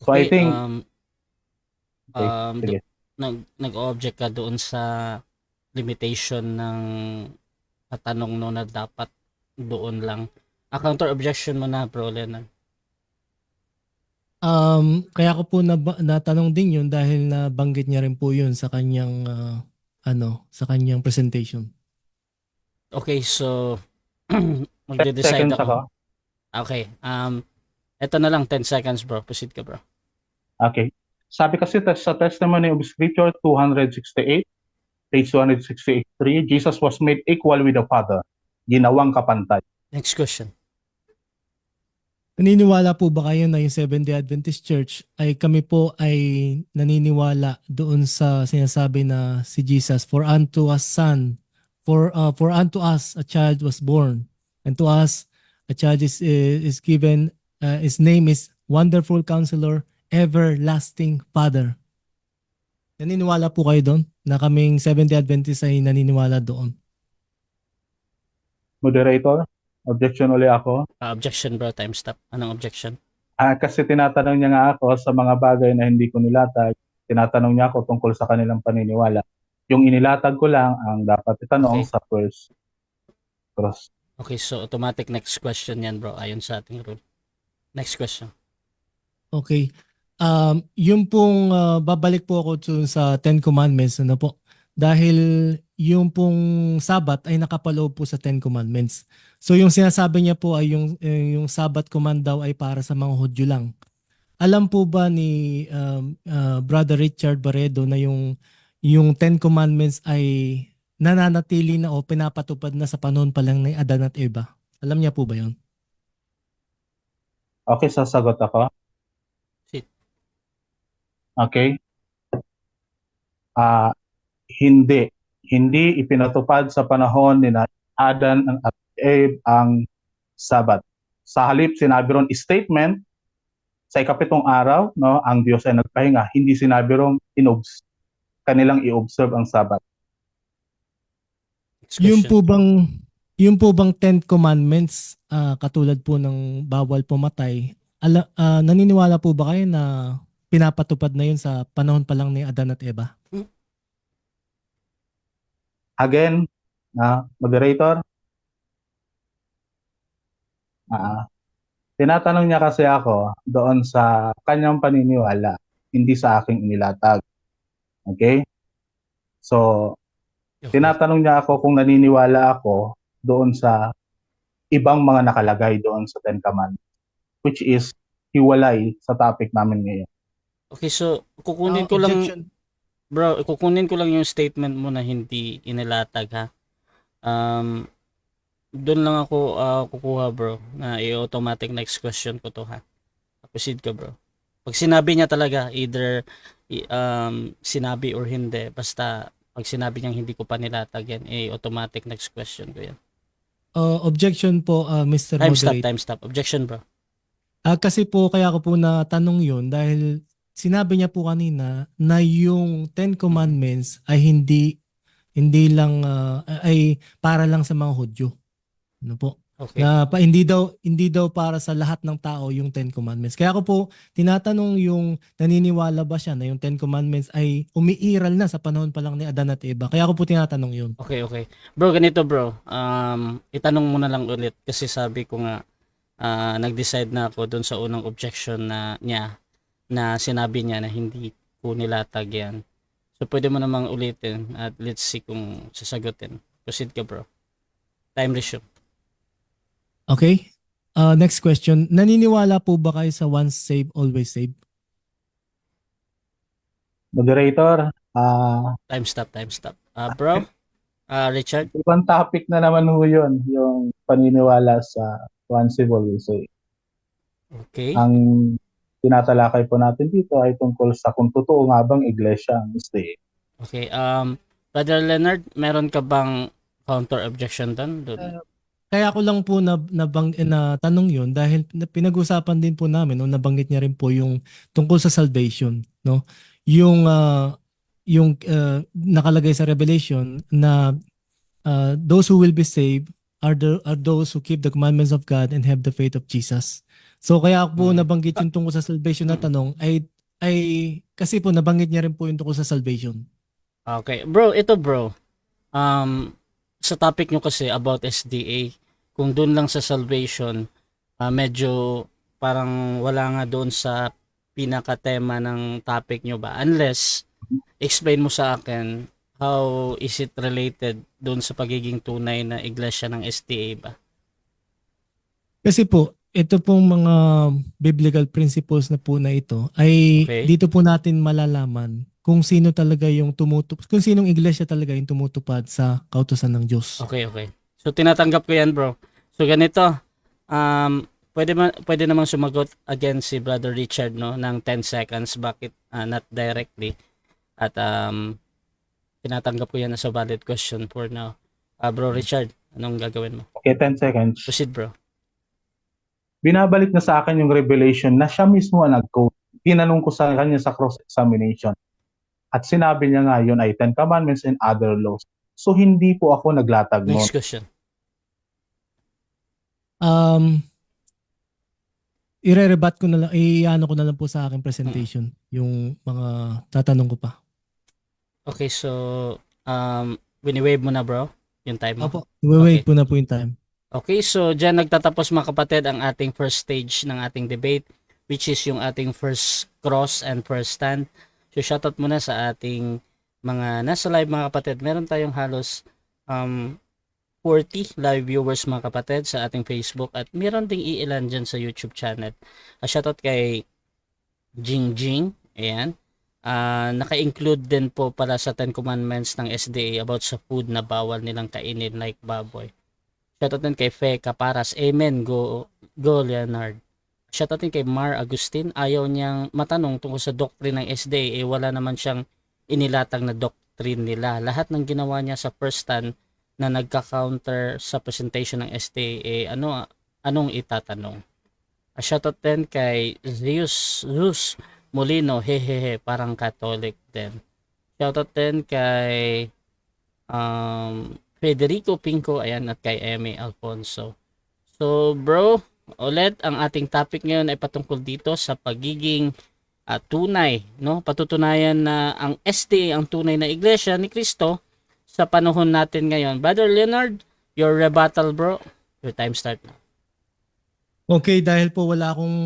So I think... sige. Nag-object ka doon sa limitation ng tanong no na dapat doon lang. Counter objection mo na, bro, Leonard. Kaya ko po natanong din yun dahil nabanggit niya rin po yun sa kanyang sa kanyang presentation. Okay, so 10 magde-decide seconds ako. ako. Okay. Ito na lang 10 seconds, bro. Proceed ka, bro. Okay. Sabi kasi sa Testimony of Scripture 268, page 268.3, Jesus was made equal with the Father. Ginawang kapantay. Next question. Naniniwala po ba kayo na yung Seventh-day Adventist Church ay kami po ay naniniwala doon sa sinasabi na si Jesus, for unto us a child was born, and to us a child is given, his name is Wonderful Counselor, Everlasting Father. Naniniwala po kayo doon na kaming Seventh-day Adventist ay naniniwala doon? Moderator, objection uli ako. Objection, bro. Time stop. Anong objection? Kasi tinatanong niya nga ako sa mga bagay na hindi ko nilatag. Tinatanong niya ako tungkol sa kanilang paniniwala. Yung inilatag ko lang ang dapat itanong Okay. sa first cross. Okay, so automatic next question yan, bro. Ayon sa ating rule. Next question. Okay. Yung pong babalik po ako sa Ten Commandments, ano po? Dahil yung pong Sabat ay nakapaloob po sa Ten Commandments. So yung sinasabi niya po ay yung Sabat command daw ay para sa mga Hudyo lang. Alam po ba ni Brother Richard Barredo na yung Ten Commandments ay nananatili na o pinapatupad na sa panahon pa lang ni Adan at Eva? Alam niya po ba yun? Okay, sasagot ako. Sit. Okay. Hindi. Hindi ipinatupad sa panahon ni Adan at Eve ang Sabat. Sa halip, sinabi ron statement, sa ikapitong araw, no, ang Diyos ay nagpahinga. Hindi sinabi ron kanilang i-observe ang Sabat. Next Yung question. po bang Ten Commandments, katulad po ng bawal pumatay, naniniwala po ba kayo na pinapatupad na yun sa panahon pa lang ni Adan at Eva? Again, moderator, tinatanong niya kasi ako doon sa kanyang paniniwala, hindi sa aking inilatag. Okay? So, Okay. tinatanong niya ako kung naniniwala ako doon sa ibang mga nakalagay doon sa Ten Commandments, which is hiwalay sa topic namin ngayon. Okay, so kukunin ko lang, Objection. bro, kukunin ko lang yung statement mo na hindi inilatag, ha. Doon lang ako kukuha, bro, na i-automatic next question ko to, ha. Proceed ka, bro. Pag sinabi niya talaga, either sinabi or hindi, basta pag sinabi niyang hindi ko pa nilatag yan, automatic next question ko yan. Objection po, Mr. Moderator. Time stop. Objection, bro. Kasi po kaya ko po natanong yun dahil sinabi niya po kanina na yung Ten Commandments ay hindi lang ay para lang sa mga Hudyo. Ano po? Okay. Na hindi daw para sa lahat ng tao yung Ten Commandments. Kaya ako po tinatanong yung naniniwala ba siya na yung Ten Commandments ay umiiral na sa panahon pa lang ni Adan at Eva. Kaya ako po tinatanong yun. Okay. Bro, ganito, bro. Itanong mo na lang ulit kasi sabi ko nga nag-decide na ako doon sa unang objection niya na sinabi niya na hindi ko nilatag yan. So pwede mo namang ulitin at let's see kung sasagutin. Proceed ka, bro. Time resume. Okay? Next question. Naniniwala po ba kayo sa once saved, always saved? Moderator, Time stop. Bro, Richard. ibang topic na naman ho yun, yung paniniwala sa once saved, always saved. Okay. Ang tinatalakay po natin dito ay tungkol sa kung totoo nga bang iglesia ang stay. Okay. Brother Leonard, meron ka bang counter objection doon? Kaya ko lang po na tanong yun dahil pinag-usapan din po namin o nabanggit niya rin po yung tungkol sa salvation, no? Yung nakalagay sa Revelation na those who will be saved are those who keep the commandments of God and have the faith of Jesus. So kaya po nabanggit yung tungkol sa salvation na tanong ay kasi po nabanggit niya rin po yung tungkol sa salvation. Okay. Bro, ito, bro. Sa topic nyo kasi about SDA, kung doon lang sa salvation, medyo parang wala nga doon sa pinaka-tema ng topic nyo ba? Unless, explain mo sa akin, how is it related doon sa pagiging tunay na iglesia ng SDA ba? Kasi po, ito pong mga biblical principles na po na ito ay Okay. dito po natin malalaman kung sino talaga yung kung sinong iglesia talaga yung tumutupad sa kautusan ng Diyos. Okay, okay. So tinatanggap ko 'yan, bro. So ganito, pwede namang sumagot again si Brother Richard no ng 10 seconds, bakit not directly. At tinatanggap ko 'yan as a valid question for now. Bro Richard, anong gagawin mo? Okay, 10 seconds. Proceed, bro. Binabalik na sa akin yung revelation na siya mismo ang nag-quote. Tinanong ko sa kanya sa cross-examination. At sinabi niya nga yun ay 10 Commandments and other laws. So hindi po ako naglatag noon. Next question. Ire-rebat ko na lang, iano ko na lang po sa aking presentation yung mga tatanong ko pa. Okay, so wini-wave mo na, bro, yung time mo. Opo, wait Okay. po na po yung time. Okay, so dyan nagtatapos mga kapatid ang ating first stage ng ating debate, which is yung ating first cross and first stand. So shoutout muna sa ating mga nasa live mga kapatid. Meron tayong halos 40 live viewers mga kapatid sa ating Facebook at meron ding iilan dyan sa YouTube channel. Shoutout kay Jing Jing, ayan. Naka-include din po pala sa 10 Commandments ng SDA about sa food na bawal nilang kainin like baboy. Shoutout din kay Fe Caparas. Amen. Go Leonard. Shoutout din kay Mar Agustin. Ayaw niyang matanong tungkol sa doctrine ng SDA. Wala naman siyang inilatag na doctrine nila. Lahat ng ginawa niya sa first stand na nagka-counter sa presentation ng SDA, anong itatanong? Shoutout din kay Zeus Molino. Hehehe. Parang Catholic din. Shoutout din kay Federico Pinco, ayan, at kay Emmy Alfonso. So, bro, ulit, ang ating topic ngayon ay patungkol dito sa pagiging tunay, no? Patutunayan na ang SDA ang tunay na iglesia ni Kristo sa panahon natin ngayon. Brother Leonard, your rebuttal, bro. Your time start now. Okay, dahil po wala akong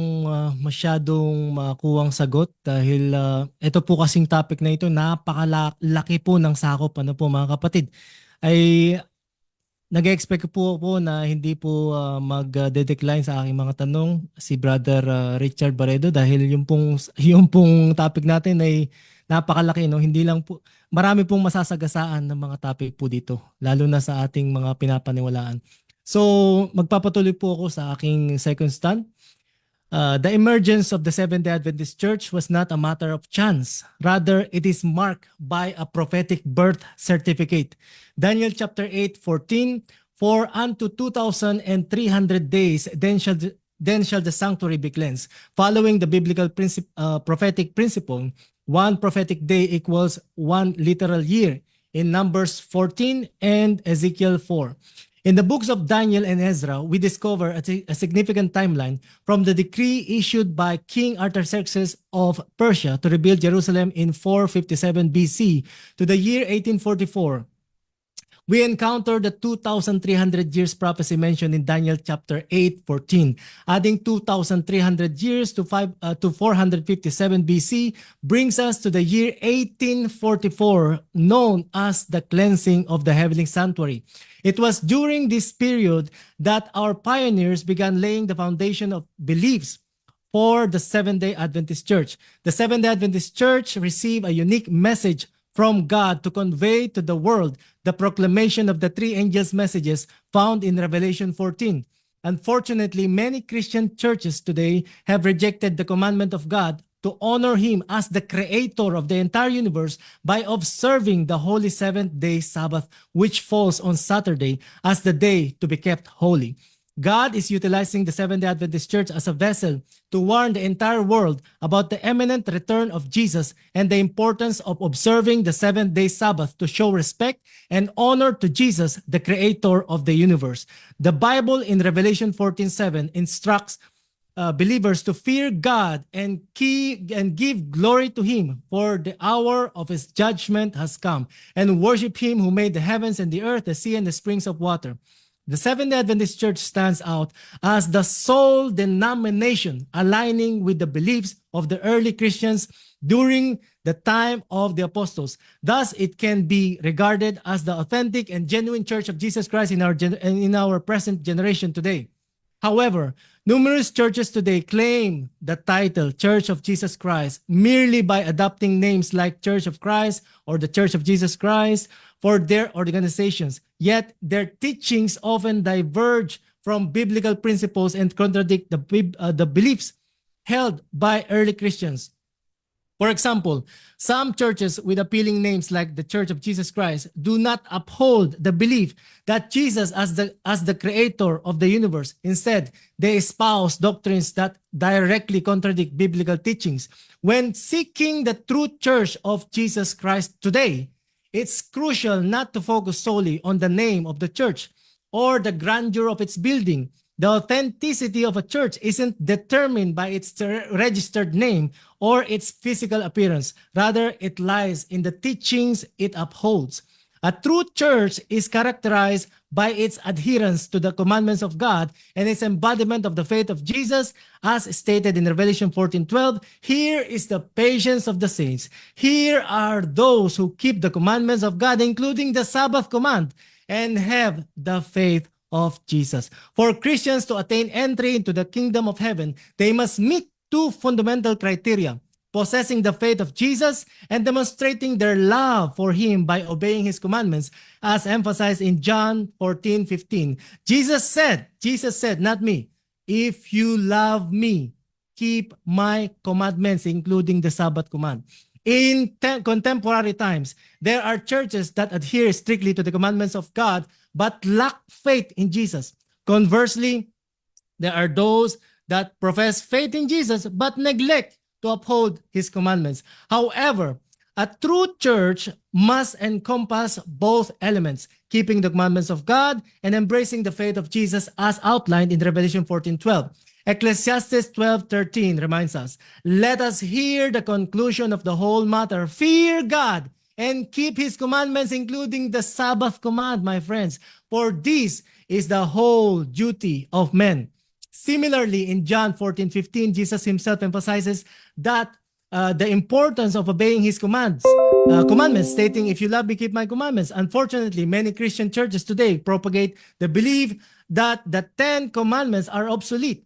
masyadong makuhang sagot dahil ito po kasing topic na ito, napakalaki po ng sakop, ano po mga kapatid. Ay nag-expect po na hindi po mag-decline sa aking mga tanong si Brother Richard Barredo dahil yung pong topic natin ay napakalaki, no? Hindi lang po, marami pong masasagasaan ng mga topic po dito, lalo na sa ating mga pinapaniwalaan. So, magpapatuloy po ako sa aking second stand. The emergence of the Seventh-day Adventist Church was not a matter of chance. Rather, it is marked by a prophetic birth certificate. Daniel chapter 8:14, "For unto 2,300 days then shall the sanctuary be cleansed." Following the biblical prophetic principle, one prophetic day equals one literal year in Numbers 14 and Ezekiel 4. In the books of Daniel and Ezra, we discover a significant timeline from the decree issued by King Artaxerxes of Persia to rebuild Jerusalem in 457 BC to the year 1844. We encounter the 2,300 years prophecy mentioned in Daniel chapter 8:14. Adding 2,300 years to 457 BC brings us to the year 1844, known as the cleansing of the heavenly sanctuary. It was during this period that our pioneers began laying the foundation of beliefs for the Seventh-day Adventist Church. The Seventh-day Adventist Church received a unique message from God to convey to the world the proclamation of the three angels' messages found in Revelation 14. Unfortunately, many Christian churches today have rejected the commandment of God to honor Him as the creator of the entire universe by observing the holy seventh-day Sabbath, which falls on Saturday, as the day to be kept holy. God is utilizing the Seventh-day Adventist Church as a vessel to warn the entire world about the imminent return of Jesus and the importance of observing the seventh-day Sabbath to show respect and honor to Jesus, the creator of the universe. The Bible in Revelation 14:7 instructs believers to fear God and give glory to Him, for the hour of His judgment has come, and worship Him who made the heavens and the earth, the sea, and the springs of water. the Seventh-day Adventist Church stands out as the sole denomination aligning with the beliefs of the early Christians during the time of the apostles. Thus, it can be regarded as the authentic and genuine Church of Jesus Christ in our present generation today. However, numerous churches today claim the title Church of Jesus Christ merely by adopting names like Church of Christ or the Church of Jesus Christ for their organizations. Yet, their teachings often diverge from biblical principles and contradict the beliefs held by early Christians. For example, some churches with appealing names like the Church of Jesus Christ do not uphold the belief that Jesus as the creator of the universe. Instead, they espouse doctrines that directly contradict biblical teachings. When seeking the true Church of Jesus Christ today, it's crucial not to focus solely on the name of the church or the grandeur of its building. The authenticity of a church isn't determined by its registered name or its physical appearance. Rather, it lies in the teachings it upholds. A true church is characterized by its adherence to the commandments of God and its embodiment of the faith of Jesus, as stated in Revelation 14:12. Here is the patience of the saints. Here are those who keep the commandments of God, including the Sabbath command, and have the faith of Jesus. For Christians to attain entry into the kingdom of heaven, they must meet two fundamental criteria: possessing the faith of Jesus and demonstrating their love for him by obeying his commandments, as emphasized in John 14:15. Jesus said, not me, "If you love me, keep my commandments," including the Sabbath command. In contemporary times, there are churches that adhere strictly to the commandments of God but lack faith in Jesus. Conversely, there are those that profess faith in Jesus but neglect to uphold his commandments. However, a true church must encompass both elements, keeping the commandments of God and embracing the faith of Jesus as outlined in Revelation 14:12. Ecclesiastes 12:13 reminds us, "Let us hear the conclusion of the whole matter. Fear God and keep his commandments, including the Sabbath command," my friends, "for this is the whole duty of men." Similarly, in John 14:15, Jesus himself emphasizes that the importance of obeying his commandments, stating, "If you love me, keep my commandments." Unfortunately, many Christian churches today propagate the belief that the 10 commandments are obsolete,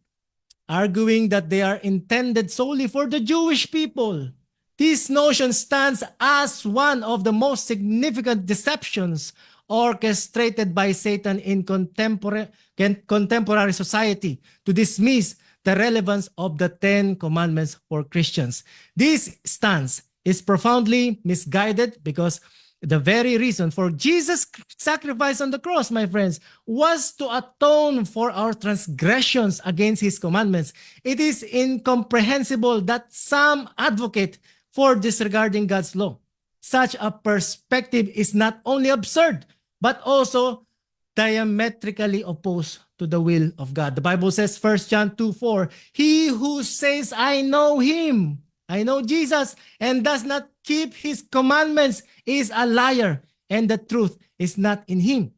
arguing that they are intended solely for the Jewish people. This notion stands as one of the most significant deceptions orchestrated by Satan in contemporary society to dismiss the relevance of the 10 commandments for Christians. This stance is profoundly misguided because the very reason for Jesus' sacrifice on the cross, my friends, was to atone for our transgressions against his commandments. It is incomprehensible that some advocate for disregarding God's law. Such a perspective is not only absurd, but also diametrically opposed to the will of God. The Bible says, 1 John 2:4, "He who says, 'I know him,' I know Jesus, and does not keep his commandments is a liar, and the truth is not in him."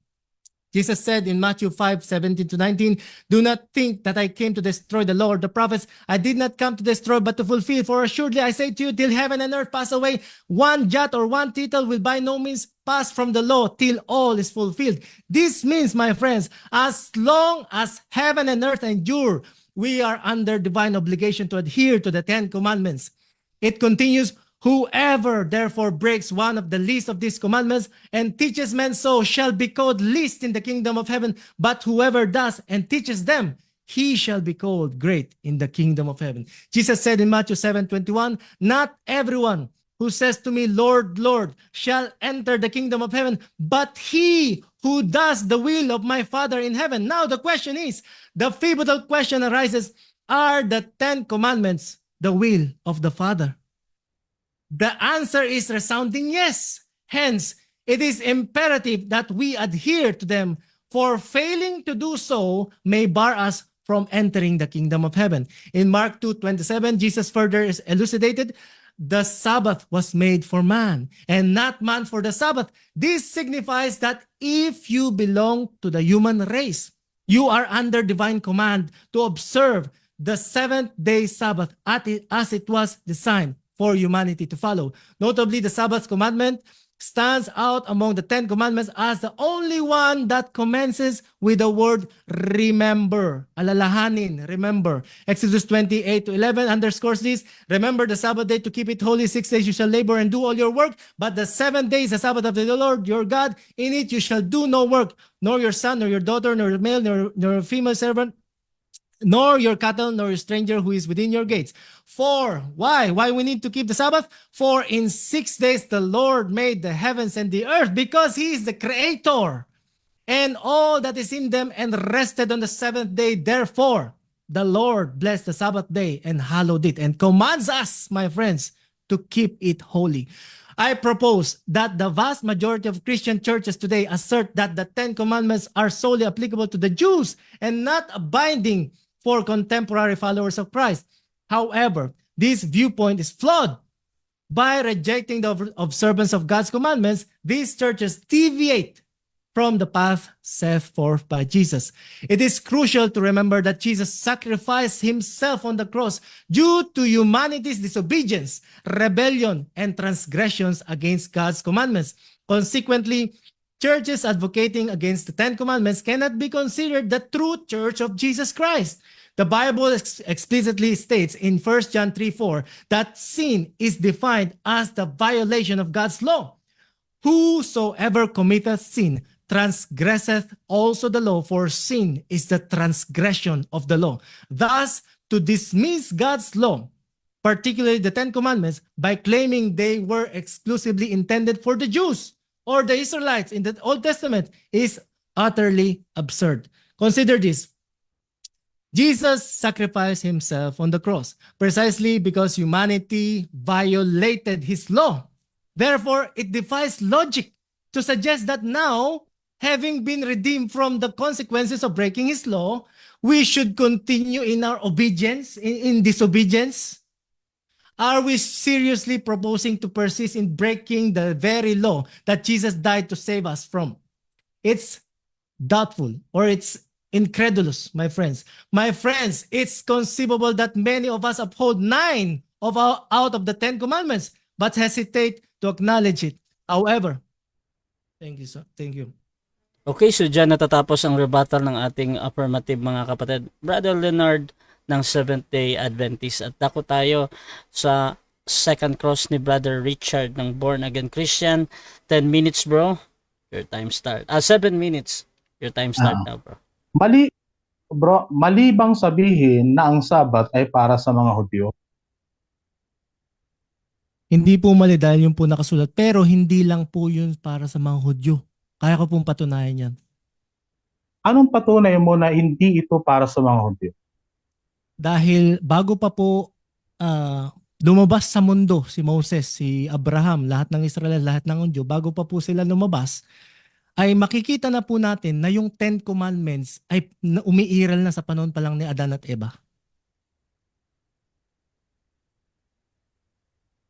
Jesus said in Matthew 5:17-19, "Do not think that I came to destroy the law or the prophets. I did not come to destroy, but to fulfill. For assuredly I say to you, till heaven and earth pass away, one jot or one tittle will by no means pass from the law till all is fulfilled." This means, my friends, as long as heaven and earth endure, we are under divine obligation to adhere to the 10 commandments. It continues, "Whoever therefore breaks one of the least of these commandments and teaches men so shall be called least in the kingdom of heaven. But whoever does and teaches them, he shall be called great in the kingdom of heaven." Jesus said in Matthew 7:21, "Not everyone who says to me, 'Lord, Lord,' shall enter the kingdom of heaven, but he who does the will of my Father in heaven." Now the question is, the pivotal question arises, are the 10 commandments the will of the Father? The answer is resounding yes. Hence, it is imperative that we adhere to them, for failing to do so may bar us from entering the kingdom of heaven. In Mark 2:27, Jesus further elucidated the Sabbath was made for man, and not man for the Sabbath. This signifies that if you belong to the human race, you are under divine command to observe the seventh-day Sabbath as it was designed for humanity to follow. Notably, the Sabbath commandment stands out among the 10 commandments as the only one that commences with the word remember. Alalahanin, remember. Exodus 28:11 underscores this. Remember the Sabbath day to keep it holy. 6 days you shall labor and do all your work, but the 7th day is the Sabbath of the Lord your God. In it you shall do no work, nor your son, nor your daughter, nor your male, nor your female servant, nor your cattle, nor your stranger who is within your gates. For, why? Why we need to keep the Sabbath? For in 6 days the Lord made the heavens and the earth, because He is the Creator, and all that is in them, and rested on the 7th day. Therefore, the Lord blessed the Sabbath day and hallowed it, and commands us, my friends, to keep it holy. I propose that the vast majority of Christian churches today assert that the 10 commandments are solely applicable to the Jews and not binding for contemporary followers of Christ. However, this viewpoint is flawed. By rejecting the observance of God's commandments, these churches deviate from the path set forth by Jesus. It is crucial to remember that Jesus sacrificed Himself on the cross due to humanity's disobedience, rebellion, and transgressions against God's commandments. Consequently, churches advocating against the 10 commandments cannot be considered the true church of Jesus Christ. The Bible explicitly states in 1 John 3:4 that sin is defined as the violation of God's law. Whosoever committeth sin transgresseth also the law, for sin is the transgression of the law. Thus, to dismiss God's law, particularly the 10 commandments, by claiming they were exclusively intended for the Jews or the Israelites in the Old Testament is utterly absurd. Consider this. Jesus sacrificed Himself on the cross precisely because humanity violated His law. Therefore, it defies logic to suggest that now, having been redeemed from the consequences of breaking His law, we should continue in our obedience, in disobedience. Are we seriously proposing to persist in breaking the very law that Jesus died to save us from? It's doubtful, or it's incredulous, my friends. My friends, it's conceivable that many of us uphold 9 out of the 10 commandments, but hesitate to acknowledge it. However, thank you, sir. Thank you. Okay, so dyan natatapos ang rebuttal ng ating affirmative, mga kapatid. Brother Leonard ng Seventh-day Adventist. At dako tayo sa second cross ni Brother Richard ng Born Again Christian. 10 minutes, bro. Your time start. 7 minutes. Your time start now, bro. Mali bang sabihin na ang Sabat ay para sa mga Hudyo? Hindi po mali dahil yung po nakasulat, pero hindi lang po yun para sa mga Hudyo. Kaya ko pong patunayan yan. Anong patunay mo na hindi ito para sa mga Hudyo? Dahil bago pa po lumabas sa mundo si Moses, si Abraham, lahat ng Israel, lahat ng Hudyo, bago pa po sila lumabas, ay makikita na po natin na yung 10 commandments ay umiiral na sa panahon pa lang ni Adan at Eva.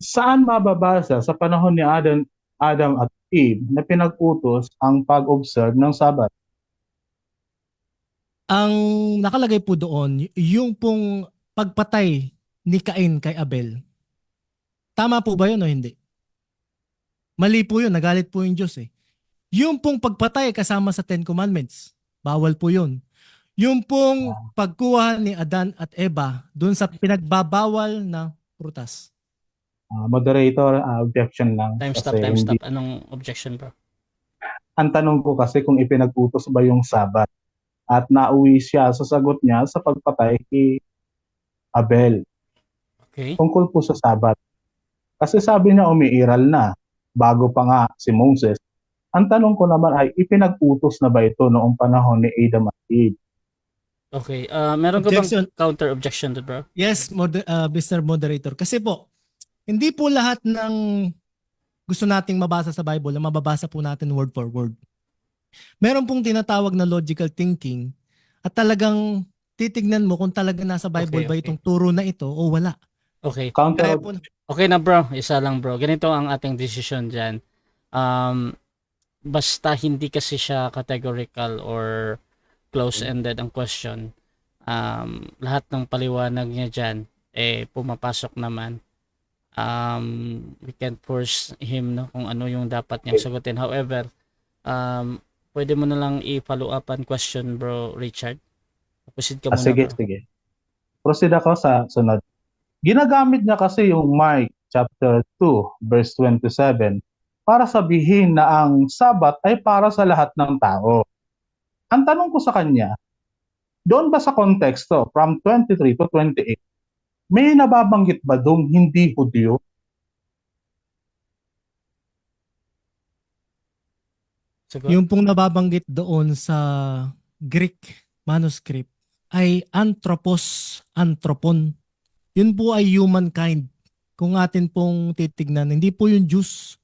Saan mababasa sa panahon ni Adam at Eve na pinag-utos ang pag-observe ng Sabat? Ang nakalagay po doon, yung pong pagpatay ni Cain kay Abel. Tama po ba yun o hindi? Mali po yun, nagalit po yung Diyos eh. Yung pong pagpatay kasama sa 10 commandments, bawal po yun. Yung pong pagkuha ni Adan at Eva dun sa pinagbabawal na prutas. Moderator, objection lang. Time stop, Kasi time hindi- stop. Anong objection, bro? Ang tanong ko kasi kung ipinag-utos ba yung Sabat at nauwi siya sa sagot niya sa pagpatay kay Abel. Okay. Tungkol po sa Sabat. Kasi sabi niya umiiral na bago pa nga si Moses. Ang tanong ko naman ay ipinag-utos na ba ito noong panahon ni Adam at Eve? Okay. Meron ka Objection. bang counter objection to, bro? Yes, Mr. Moderator. Kasi po, hindi po lahat ng gusto nating mabasa sa Bible na mababasa po natin word for word. Meron pong tinatawag na logical thinking at talagang titignan mo kung talaga nasa Bible Okay, ba okay. itong turo na ito o wala. Okay. Counter Kaya po, Okay na bro, isa lang bro. Ganito ang ating decision dyan. Um, basta hindi kasi siya categorical or close-ended ang question. Lahat ng paliwanag niya dyan, pumapasok naman. We can't force him no, kung ano yung dapat niyang sagutin. However, pwede mo na lang i-follow up ang question bro Richard. Proceed ka muna sige, bro. sige. Proceed ako sa sunod. Ginagamit niya kasi yung Mark chapter 2 verse 27 para sabihin na ang Sabat ay para sa lahat ng tao. Ang tanong ko sa kanya, doon ba sa konteksto from 23 to 28, may nababanggit ba doong hindi Hudyo? Sagot? yung pong nababanggit doon sa Greek manuscript ay anthropon. Yun po ay humankind. Kung atin pong titignan, hindi po yung Jews.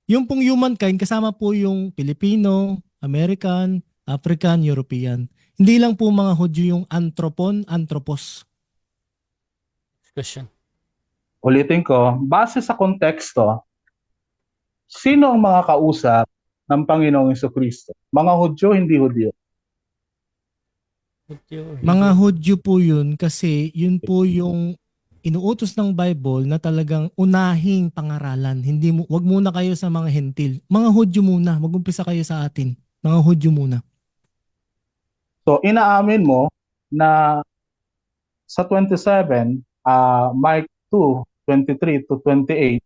Yung pong humankind, kasama po yung Pilipino, American, African, European. Hindi lang po mga Hudyo yung anthropos. Question. Ulitin ko, base sa konteksto, sino ang mga kausap ng Panginoong Jesucristo? Mga Hudyo, hindi Hudyo? Mga Hudyo po yun kasi yun po yung inuutos ng Bible na talagang unahing pangaralan. Hindi mo, wag muna kayo sa mga hentil. Mga Hudyo muna, mag-umpisa kayo sa atin. Mga Hudyo muna. So, inaamin mo na sa 27, Mark 2, 23 to 28,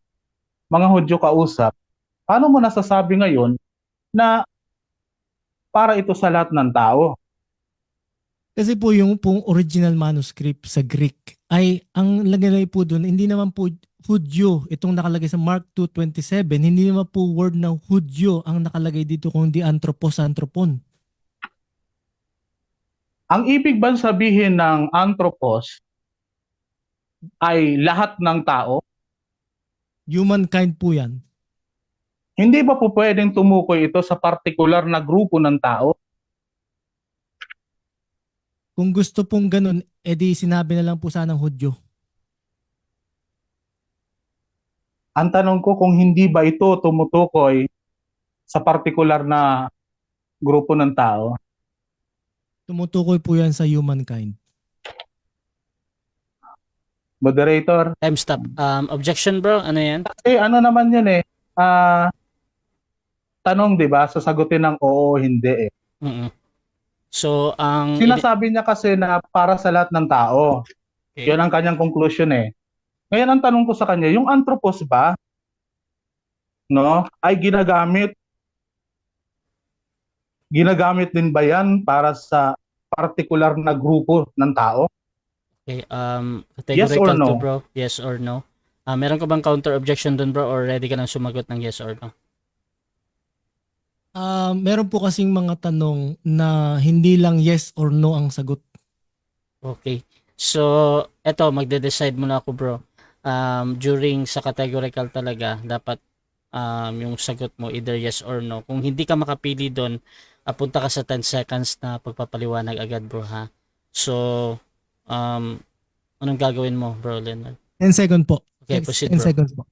mga Hudyo kausap, paano mo nasasabi ngayon na para ito sa lahat ng tao? Kasi po yung pong original manuscript sa Greek ay ang lagay po doon, hindi naman po Hudyo. Itong nakalagay sa Mark 2:27, hindi naman po word na Hudyo ang nakalagay dito kundi anthropon. Ang ibig ba sabihin ng anthropos ay lahat ng tao? Humankind po yan. Hindi ba po pwedeng tumukoy ito sa partikular na grupo ng tao? Kung gusto pong ganun, edi sinabi na lang po sanang Hudyo. Ang tanong ko kung hindi ba ito tumutukoy sa partikular na grupo ng tao? Tumutukoy po yan sa humankind. Moderator? Time stop. Objection bro, ano yan? Kasi ano naman yun tanong 'di ba, sasagutin ng oo, hindi eh. Mm-mm. So, ang... Sinasabi niya kasi na para sa lahat ng tao. Okay. Yun ang kanyang conclusion eh. Ngayon ang tanong ko sa kanya, yung anthropos ba, no, ay ginagamit din ba yan para sa partikular na grupo ng tao? Okay, Yes or categorical no? to bro, yes or no? Meron ka bang counter objection dun bro or ready ka nang sumagot ng yes or no? Meron po kasing mga tanong na hindi lang yes or no ang sagot. Okay. So, eto, magde-decide muna ako bro. During sa categorical talaga, dapat yung sagot mo either yes or no. Kung hindi ka makapili doon, punta ka sa 10 seconds na pagpapaliwanag agad bro ha. So, anong gagawin mo bro Leonard? 10 second po. Okay, proceed 10 bro. seconds po.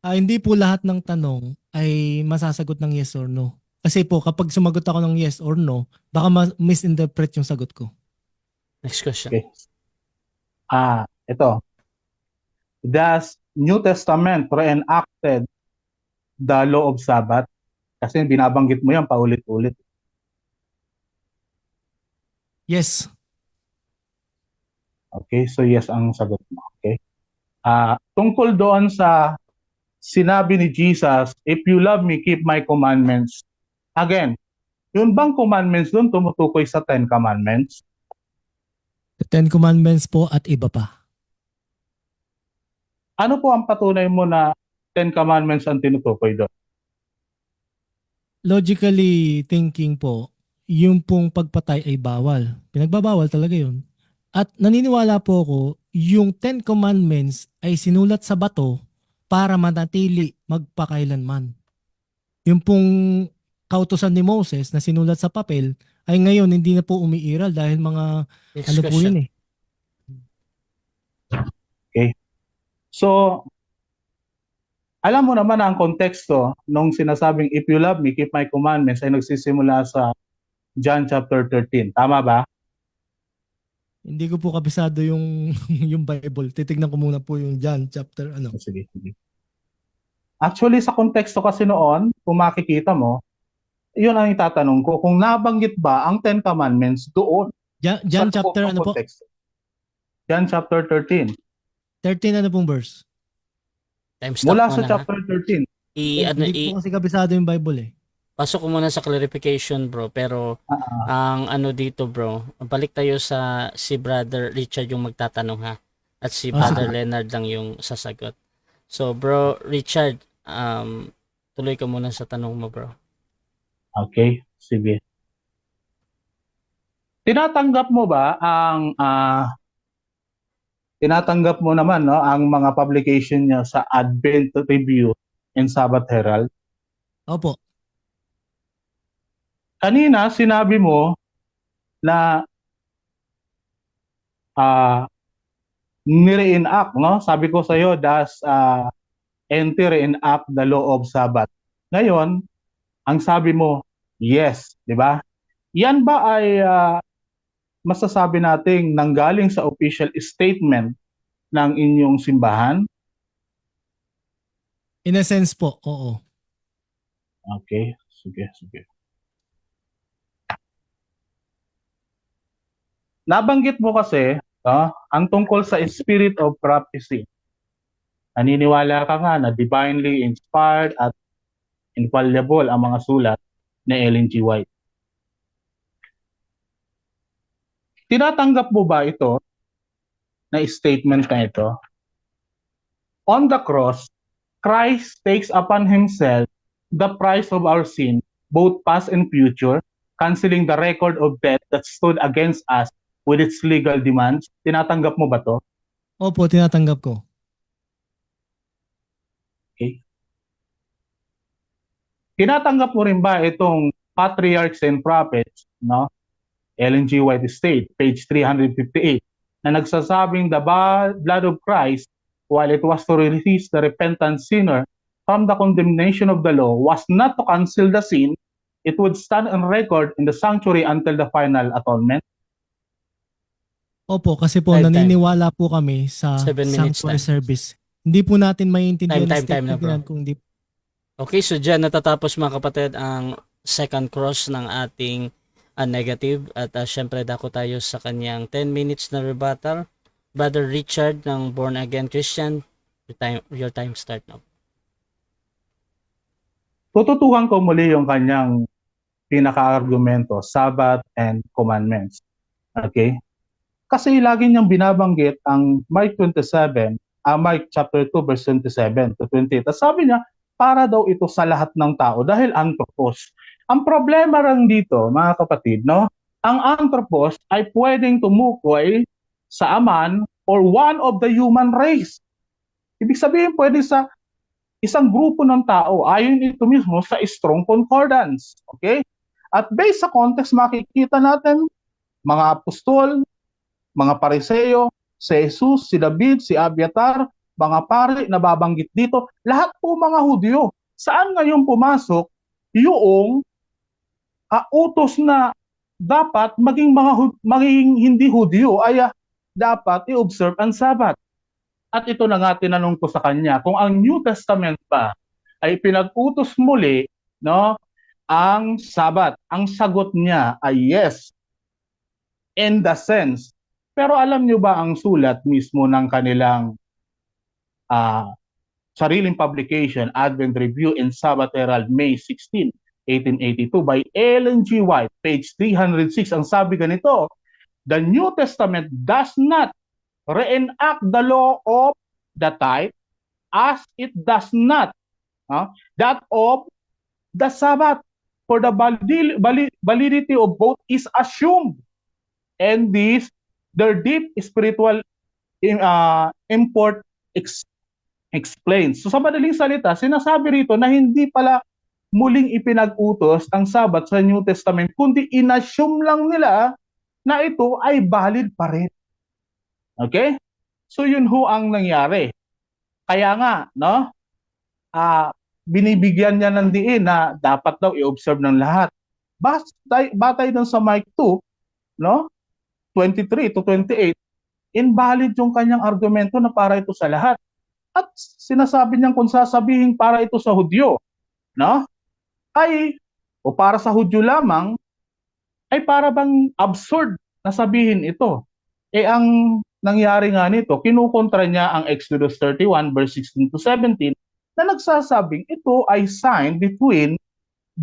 Hindi po lahat ng tanong ay masasagot ng yes or no. Kasi po kapag sumagot ako ng yes or no, baka misinterpret yung sagot ko. Next question. Okay. Ito. Does New Testament reenacted the law of Sabbath? Kasi binabanggit mo yan paulit-ulit. Yes. Okay, so yes ang sagot mo. Okay. Tungkol doon sa sinabi ni Jesus, if you love me, keep my commandments. Again, yun bang commandments doon tumutukoy sa 10 commandments? The 10 Commandments po at iba pa. Ano po ang patunay mo na 10 commandments ang tinutukoy doon? Logically thinking po, yung pong pagpatay ay bawal. Pinagbabawal talaga yun. At naniniwala po ako, yung 10 Commandments ay sinulat sa bato para manatili magpakailanman. Yung pong kautusan ni Moses na sinulat sa papel ay ngayon hindi na po umiiral dahil mga Next ano po question. yun eh. So, alam mo naman ang konteksto nung sinasabing, if you love me, keep my commandments, ay nagsisimula sa John chapter 13. Tama ba? Hindi ko po kabisado yung yung Bible. Titignan ko muna po yung John chapter ano. Sige, sige. Actually, sa konteksto kasi noon, kung makikita mo, yun ang itatanong ko, kung nabanggit ba ang Ten Commandments doon John sa loob chapter ng ano po? konteksto. John chapter 13. 13 ano pong verse? Time stop Mula sa muna ha. chapter 13. Hindi ko kasi kabisado yung Bible eh. Pasok ko muna sa clarification bro, pero ang ano dito bro, balik tayo sa si Brother Richard yung magtatanong ha, at si Brother sige. Leonard lang yung sasagot. So bro Richard, tuloy ka muna sa tanong mo bro. Okay, sige. Tinatanggap mo ba ang tinatanggap mo naman no ang mga publication niya sa Advent Review and Sabbath Herald? Opo. Kanina sinabi mo na nire-enact, no? Sabi ko sa iyo, does enter-enact the law of Sabbath. Ngayon, ang sabi mo, yes, di ba? Yan ba ay masasabi nating nanggaling sa official statement ng inyong simbahan? In a sense po, oo. Okay, sige, sige. Nabanggit mo kasi ang tungkol sa spirit of prophecy. Naniniwala ka nga na divinely inspired at infallible ang mga sulat ni Ellen G. White. Tinatanggap mo ba ito na statement na ito? On the cross, Christ takes upon himself the price of our sin, both past and future, canceling the record of debt that stood against us with its legal demands. Tinatanggap mo ba to? Opo, tinatanggap ko. Okay. Tinatanggap mo rin ba itong Patriarchs and Prophets, no? Ellen G. White Estate, page 358, na nagsasabing the blood of Christ, while it was to release the repentant sinner from the condemnation of the law, was not to cancel the sin. It would stand on record in the sanctuary until the final atonement. Opo, kasi po Time. naniniwala po kami sa 7 minutes sanctuary time. service. Hindi po natin maintindihan Time na, bro. kung hindi. Okay, so dyan natatapos mga kapatid ang second cross ng ating negative at syempre dako tayo sa kanyang 10 minutes na rebuttal. Brother Richard ng Born Again Christian, your time start now. Tututukan ko muli yung kanyang pinaka-argumento, Sabbath and Commandments. Okay? Kasi lagi niyang binabanggit ang Mark 27, Mark chapter 2 verse 27 to 28. At sabi niya, para daw ito sa lahat ng tao dahil anthropos. Ang problema lang dito, mga kapatid, no? Ang anthropos ay pwedeng tumukoy sa aman or one of the human race. Ibig sabihin, pwede sa isang grupo ng tao, ayon ito mismo sa strong concordance. Okay? At based sa context, makikita natin mga apostol, mga pariseo, si Jesus, si David, si Abiatar, mga pari na babanggit dito, lahat po mga Hudyo. Saan ngayon pumasok yung utos na dapat maging hindi Hudyo ay dapat i-observe ang Sabbath. At ito na nga tinanong ko sa kanya, kung ang New Testament pa ay pinag-utos muli, no, ang Sabbath. Ang sagot niya ay yes, in the sense. Pero alam niyo ba ang sulat mismo ng kanilang sariling publication, Advent Review and Sabbath Herald, May 16, 1882 by Ellen G. White, page 306, ang sabi ganito, the New Testament does not reenact the law of the tithe as it does not that of the Sabbath, for the validity of both is assumed, and this their deep spiritual import explains. So sa madaling salita, sinasabi rito na hindi pala muling ipinag-utos ang Sabbath sa New Testament, kundi inassume lang nila na ito ay valid pa rin. Okay? So yun ho ang nangyari. Kaya nga, no? Binibigyan niya ng diin na dapat daw i-observe ng lahat. Batay dun sa Mike 2, no? 23 to 28, invalid yung kanyang argumento na para ito sa lahat. At sinasabi niyang kung sasabihin para ito sa Hudyo, no? O para sa Hudyo lamang, ay para bang absurd na sabihin ito. Ang nangyari nga nito, kinukontra niya ang Exodus 31 verse 16 to 17 na nagsasabing ito ay sign between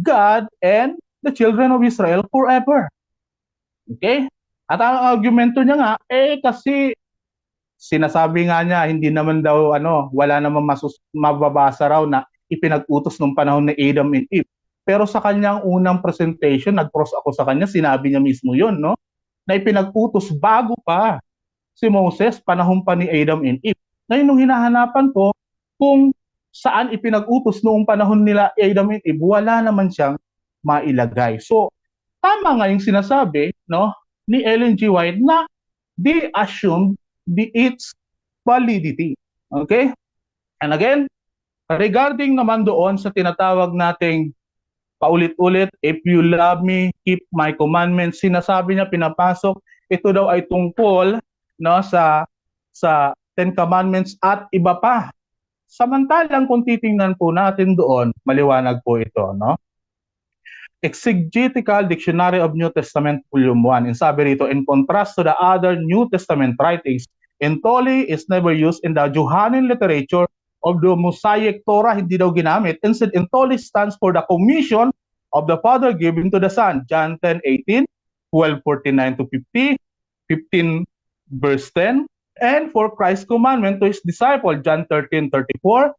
God and the children of Israel forever. Okay? At ang argumento niya nga, kasi sinasabi nga niya, hindi naman daw, wala naman mababasa raw na ipinag-utos nung panahon ni Adam and Eve. Pero sa kanyang unang presentation, nag-cross ako sa kanya, sinabi niya mismo yun, no? Na ipinag-utos bago pa si Moses, panahon pa ni Adam and Eve. Ngayon, nung hinahanapan ko kung saan ipinag-utos noong panahon nila Adam and Eve, wala naman siyang mailagay. So, tama nga yung sinasabi, no, ni Ellen G. White na they assumed its validity. Okay? And again, regarding naman doon sa tinatawag nating paulit-ulit, if you love me, keep my commandments, sinasabi niya, pinapasok, ito daw ay tungkol, no, sa Ten Commandments at iba pa. Samantalang kung titingnan po natin doon, maliwanag po ito, no? Exegetical Dictionary of New Testament, Volume 1. And sabi rito, in contrast to the other New Testament writings, entoli is never used in the Johannine literature of the Mosaic Torah, hindi daw ginamit. Instead, entoli stands for the commission of the Father given to the Son. John 10:18, 12:49 to 50, 15 verse 10. And for Christ's commandment to his disciple, John 13:34,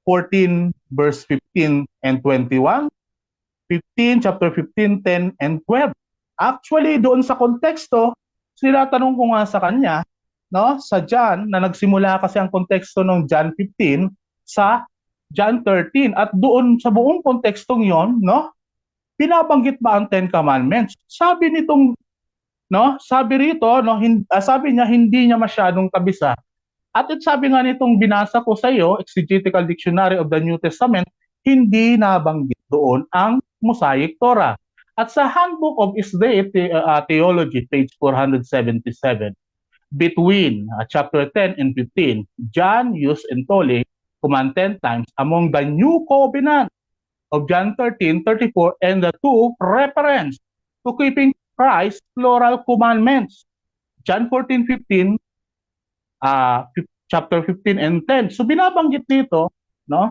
14 verse 15 and 21, chapter 15, 10 and 12. Actually, doon sa konteksto, sinatanong ko nga sa kanya, no, sa John, na nagsimula kasi ang konteksto ng John 15 sa John 13. At doon sa buong kontekstong yon, no, binabanggit ba ang Ten Commandments? Sabi nitong, no, sabi rito, no, sabi niya hindi niya masyadong kabisa. At sabi nga nitong binasa ko sa iyo, Exegetical Dictionary of the New Testament, hindi nabanggit doon ang Mosaic Torah. At sa Handbook of Israelite Theology, page 477, between chapter 10 and 15, John used entoli command 10 times among the new covenant of John 13:34 and the two reference to keeping Christ's plural commandments. John 14:15, chapter 15 and 10. So binabanggit dito, no,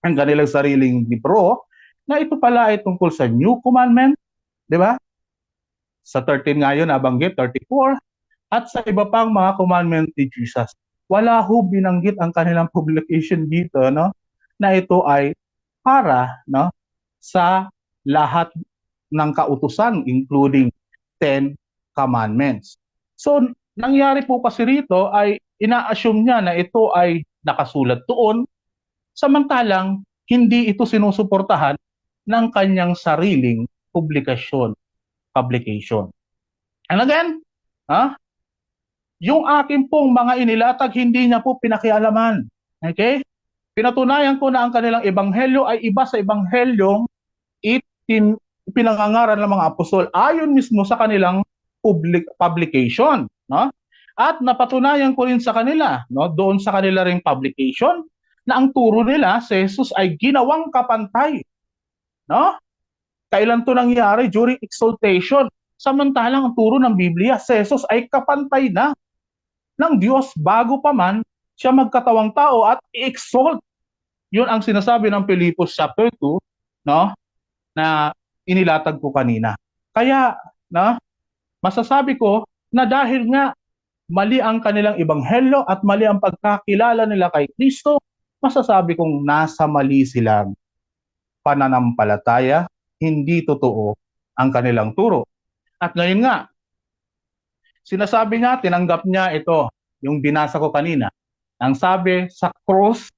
ang kanilang sariling libro, na ito pala ay tungkol sa new commandment, di ba? Sa 13 ngayon, nabanggit, 34, at sa iba pang mga commandment ni Jesus. Wala ho binanggit ang kanilang publication dito, no, na ito ay para, no, sa lahat ng kautusan, including 10 commandments. So, nangyari po kasi rito ay ina-assume niya na ito ay nakasulat doon, samantalang hindi ito sinusuportahan ng kanyang sariling publication. And again, yung akin pong mga inilatag, hindi niya po pinakialaman. Okay? Pinatunayan ko na ang kanilang ebanghelyo ay iba sa ebanghelyong pinangangaral ng mga apostol ayon mismo sa kanilang publication, no? At napatunayan ko rin sa kanila, no, doon sa kanila ring publication, na ang turo nila si Jesus ay ginawang kapantay, no? Kailan to nangyari? During exaltation. Samantalang ang turo ng Biblia, si Jesus ay kapantay na ng Diyos bago pa man siya magkatawang tao at i-exalt. Yun ang sinasabi ng Filipos chapter 2, no, na inilatag ko kanina. Kaya, no, masasabi ko na dahil nga mali ang kanilang ebanghelyo at mali ang pagkakilala nila kay Kristo, masasabi kong nasa mali silang pananampalataya, hindi totoo ang kanilang turo. At ngayon nga, sinasabi niya, tinanggap niya ito, yung binasa ko kanina. Ang sabi, sa cross,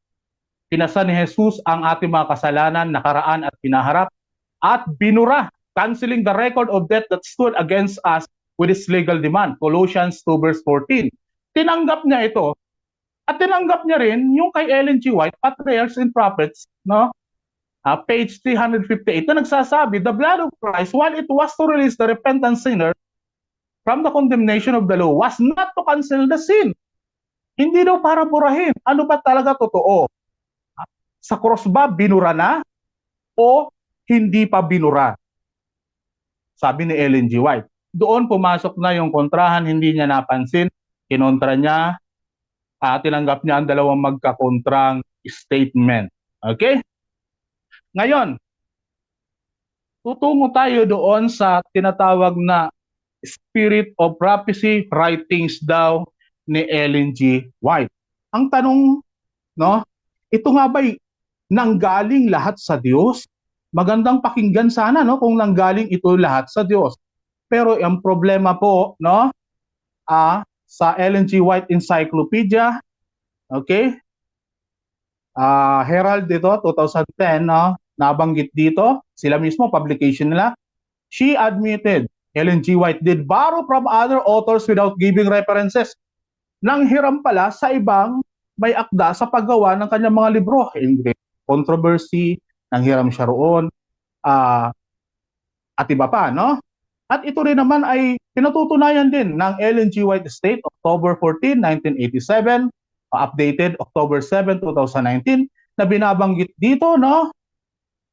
pinasa ni Jesus ang ating mga kasalanan, nakaraan at pinaharap, at binura, canceling the record of debt that stood against us with his legal demand. Colossians 2 verse 14. Tinanggap niya ito At tinanggap niya rin yung kay Ellen G. White, Patriarchs and Prophets, no? Page 358, na nagsasabi, the blood of Christ, while it was to release the repentant sinner from the condemnation of the law, was not to cancel the sin. Hindi daw para burahin. Ano ba talaga totoo? Sa cross ba binura na o hindi pa binura? Sabi ni Ellen G. White. Doon pumasok na yung kontrahan, hindi niya napansin, kinontra niya, tinanggap niya ang dalawang magkakontrang statement. Okay? Ngayon, tutungo tayo doon sa tinatawag na Spirit of Prophecy writings daw ni Ellen G. White. Ang tanong, no, ito nga ba'y nanggaling lahat sa Diyos? Magandang pakinggan sana, no, kung nanggaling ito lahat sa Diyos. Pero ang problema po, no, sa Ellen G. White Encyclopedia, okay, Herald dito, 2010, no, nabanggit dito, sila mismo, publication nila, she admitted Ellen G. White did borrow from other authors without giving references. Nanghiram pala sa ibang may akda sa paggawa ng kanyang mga libro. Controversy, nanghiram siya roon, at iba pa, no? At ito rin naman ay pinatutunayan din ng Ellen G. White Estate, October 14, 1987, updated October 7, 2019, na binabanggit dito, no?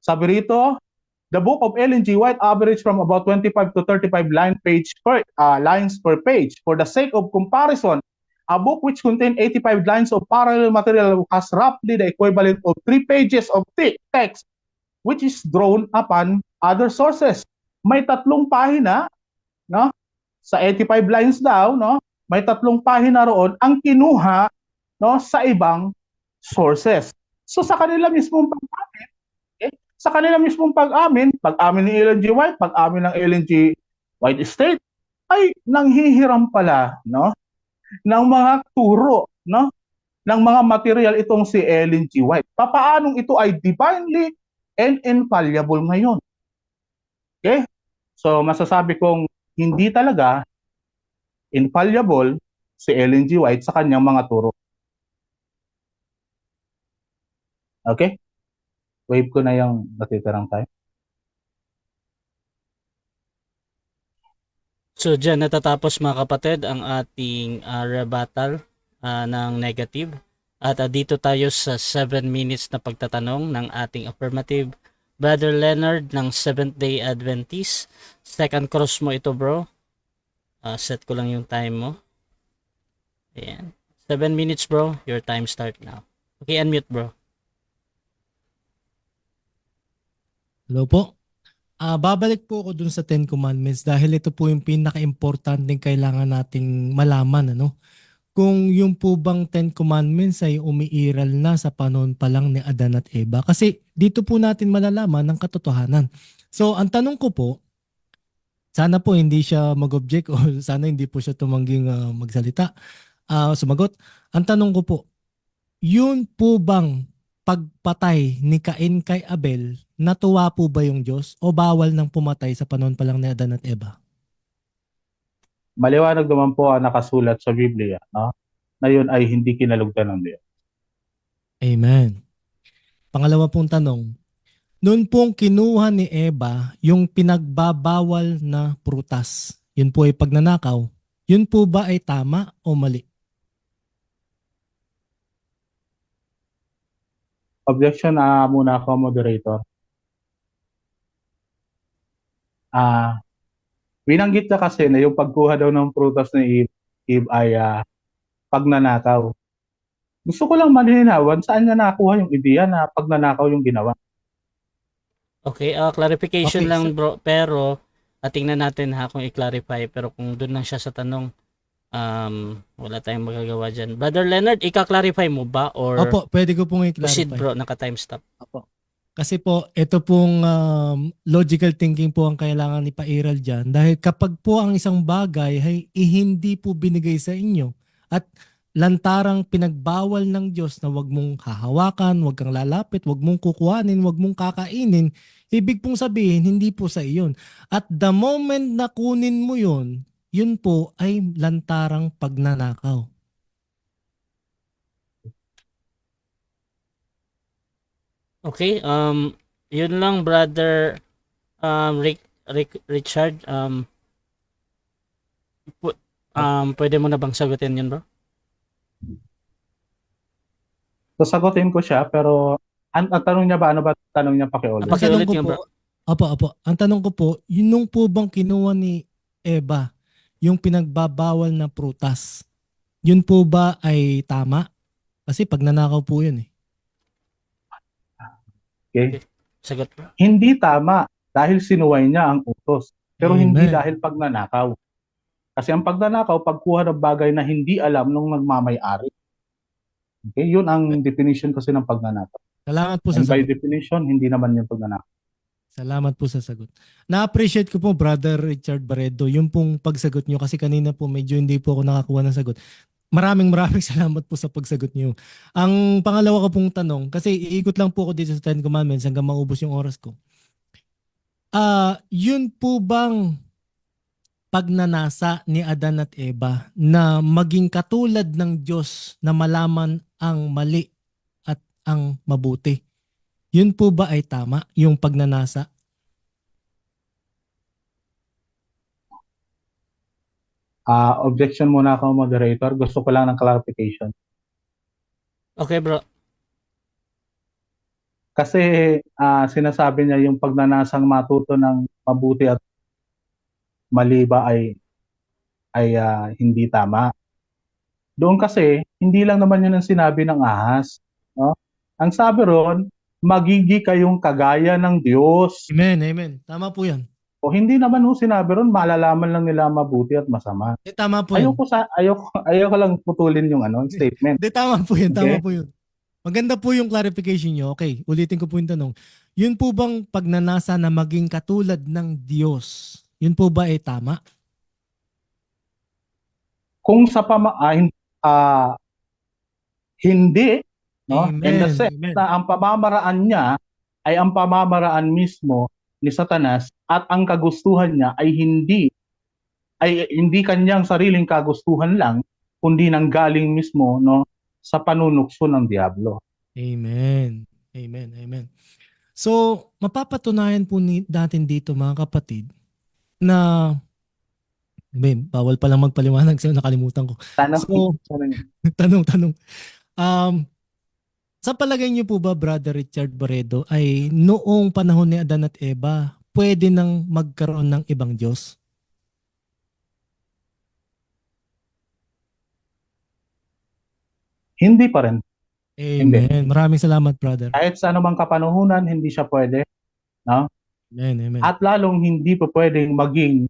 Sabi rito, the book of Ellen G. White averaged from about 25 to 35 lines per page. For the sake of comparison, a book which contained 85 lines of parallel material has roughly the equivalent of 3 pages of text, which is drawn upon other sources. May 3 pahina, no? Sa 85 lines daw, no? May 3 pahina roon ang kinuha, no, sa ibang sources. So sa kanila mismong pag-amin, sa kanila mismong pag-amin ni Ellen G. White, pag-amin ng Ellen G. White Estate, ay nanghihiram pala, no, ng mga turo, no, ng mga material itong si Ellen G. White. Papaanong ito ay divinely and infallible ngayon? Okay? So masasabi kong hindi talaga infallible si Ellen G. White sa kanyang mga turo. Okay? Wave ko na yung natitirang time. So dyan natatapos mga kapatid ang ating rebuttal ng negative. At dito tayo sa 7 minutes na pagtatanong ng ating affirmative. Brother Leonard ng Seventh-day Adventist. Second cross mo ito, bro. Set ko lang yung time mo. Ayan. 7 minutes, bro. Your time start now. Okay, unmute, bro. Hello po. Babalik po ako dun sa Ten Commandments dahil ito po yung pinaka-importanting kailangan nating malaman, ano? Kung yung po bang Ten Commandments ay umiiral na sa panahon pa lang ni Adan at Eva. Kasi dito po natin malalaman ang katotohanan. So ang tanong ko po, sana po hindi siya mag-object o sana hindi po siya tumangging magsalita, sumagot. Ang tanong ko po, yun po bang pagpatay ni Cain kay Abel, natuwa po ba yung Diyos o bawal nang pumatay sa panahon pa lang ni Adan at Eva? Maliwanag naman po ang nakasulat sa Biblia, no, na yun ay hindi kinalugdan ng Diyos. Amen. Pangalawa pong tanong, noon pong kinuha ni Eva yung pinagbabawal na prutas, yun po ay pagnanakaw, yun po ba ay tama o mali? Objection muna ako, moderator. Binanggit niya kasi na yung pagkuha daw ng prutas ni Eve ay pagnanakaw. Gusto ko lang malinawan saan niya nakuha yung ideya na pagnanakaw yung ginawa. Okay, clarification Okay, lang, bro. Pero tingnan natin kung i-clarify. Pero kung doon lang siya sa tanong, wala tayong magagawa dyan. Brother Leonard, ika-clarify mo ba? Or Opo, pwede ko pong proceed, i-clarify. bro, naka-time stop. Opo. Kasi po, ito pong logical thinking po ang kailangan ipairal dyan. Dahil kapag po ang isang bagay ay hindi po binigay sa inyo at lantarang pinagbawal ng Diyos na wag mong hahawakan, wag kang lalapit, wag mong kukuhanin, wag mong kakainin, ibig pong sabihin, hindi po sa iyon. At the moment na kunin mo yun po ay lantarang pagnanakaw. Okay, yun lang, brother Richard. Pwede mo na bang sagutin yun, bro? Sasagutin ko siya, pero ang tanong niya ba, ano ba tanong niya pakiulit? Ang tanong Pakiulit ko nga, po, bro. opo. Ang tanong ko po, yun nung po bang kinuha ni Eva, yung pinagbabawal na prutas, yun po ba ay tama? Kasi pag nanakaw po yun eh. Okay? Sagot, bro. Hindi tama dahil sinuway niya ang utos. Pero hindi Amen. dahil pagnanakaw. Kasi ang pagnanakaw, pagkuha ng bagay na hindi alam nung nagmamay-ari. Okay? Yun ang definition kasi ng pagnanakaw. Salamat po sa And by sagot. definition, hindi naman yung pagnanakaw. Salamat po sa sagot. Na-appreciate ko po, Brother Richard Barredo, yung pong pagsagot nyo kasi kanina po medyo hindi po ako nakakuha ng sagot. Maraming salamat po sa pagsagot nyo. Ang pangalawa ko pong tanong, kasi iikot lang po ako dito sa Ten Commandments hanggang maubos yung oras ko. Yun po bang pagnanasa ni Adan at Eva na maging katulad ng Diyos na malaman ang mali at ang mabuti? Yun po ba ay tama, yung pagnanasa? Objection muna ako, moderator. Gusto ko lang ng clarification. Okay, bro. Kasi sinasabi niya yung pagnanasang matuto ng mabuti at mali ba ay hindi tama. Doon kasi, hindi lang naman yun ang sinabi ng ahas. No? Ang sabi ron, magigi kayong kagaya ng Diyos. Amen. Tama po yan. O hindi naman ho sinabi ron, malalaman lang nila mabuti at masama. Tama po yan. Ayoko lang putulin yung statement. Tama po yan. Tama Okay? po yun. Maganda po yung clarification nyo. Okay, ulitin ko po yung tanong. Yun po bang pagnanasa na maging katulad ng Diyos, yun po ba ay tama? Kung sa hindi, no? In the sense Amen. na ang pamamaraan niya ay ang pamamaraan mismo ni Satanas at ang kagustuhan niya ay hindi kanyang sariling kagustuhan lang kundi nanggaling mismo no sa panunukso ng diablo. Amen. So, mapapatunayan po natin dito mga kapatid na bawal palang magpaliwanag sa'yo, nakalimutan ko. Tanong, So, tanong. tanong. Sa palagay niyo po ba, Brother Richard Barredo, ay noong panahon ni Adan at Eva, pwede nang magkaroon ng ibang Diyos? Hindi pa rin. Hindi. Amen. Maraming salamat, brother. Kahit sa anumang kapanuhunan, hindi siya pwede. No? Amen. At lalong hindi pa pwedeng maging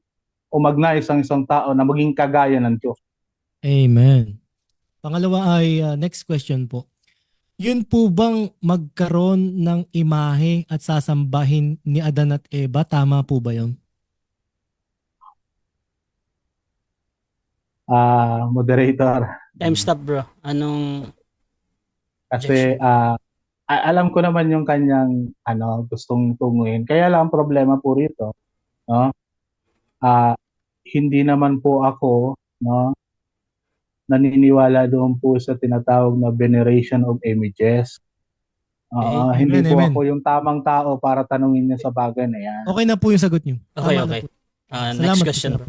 o magnais ang isang tao na maging kagaya ng Diyos. Amen. Pangalawa ay next question po. Yun po bang magkaroon ng imahe at sasambahin ni Adan at Eva? Tama po ba yun? Moderator. Time stop, bro. Anong Kasi alam ko naman yung kanyang gustong tunguin. Kaya lang ang problema po rito, no? Hindi naman po ako, no, naniniwala doon po sa tinatawag na veneration of images. Hindi po Amen. ako yung tamang tao para tanungin niya sa bagay na yan. Okay na po yung sagot niyo. Okay, Tama na okay. po. Next Salamat po, question, sir. bro.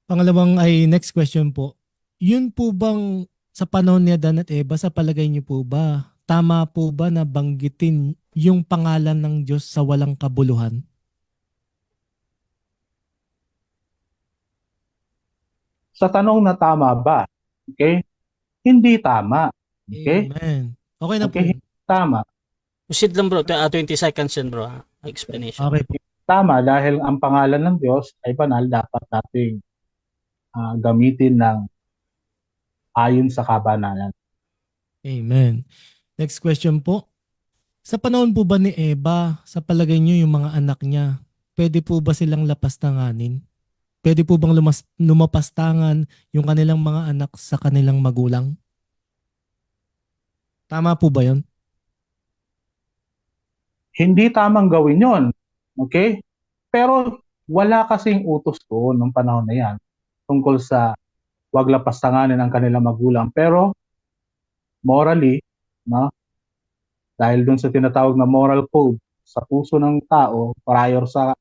Pangalawang ay next question po. Yun po bang sa panahon ni Adan at Eva, sa palagay niyo po ba, tama po ba na banggitin yung pangalan ng Diyos sa walang kabuluhan? Sa tanong na tama ba? Okay? Hindi tama. Okay? Amen. Okay na po Okay, yun. tama. Proceed lang, bro. 20 seconds yun, bro. Explanation. Okay po. Tama dahil ang pangalan ng Diyos ay banal, dapat nating gamitin ng ayon sa kabanalan. Amen. Next question po. Sa panahon po ba ni Eva, sa palagay niyo yung mga anak niya, pwede po ba silang lapastanganin? Pwede po bang lumapastangan yung kanilang mga anak sa kanilang magulang? Tama po ba yun? Hindi tamang gawin yon. Okay? Pero wala kasing utos doon nung panahon na yan tungkol sa wag lapastanganin ang kanilang magulang. Pero morally, no, dahil dun sa tinatawag na moral code sa puso ng tao prior sa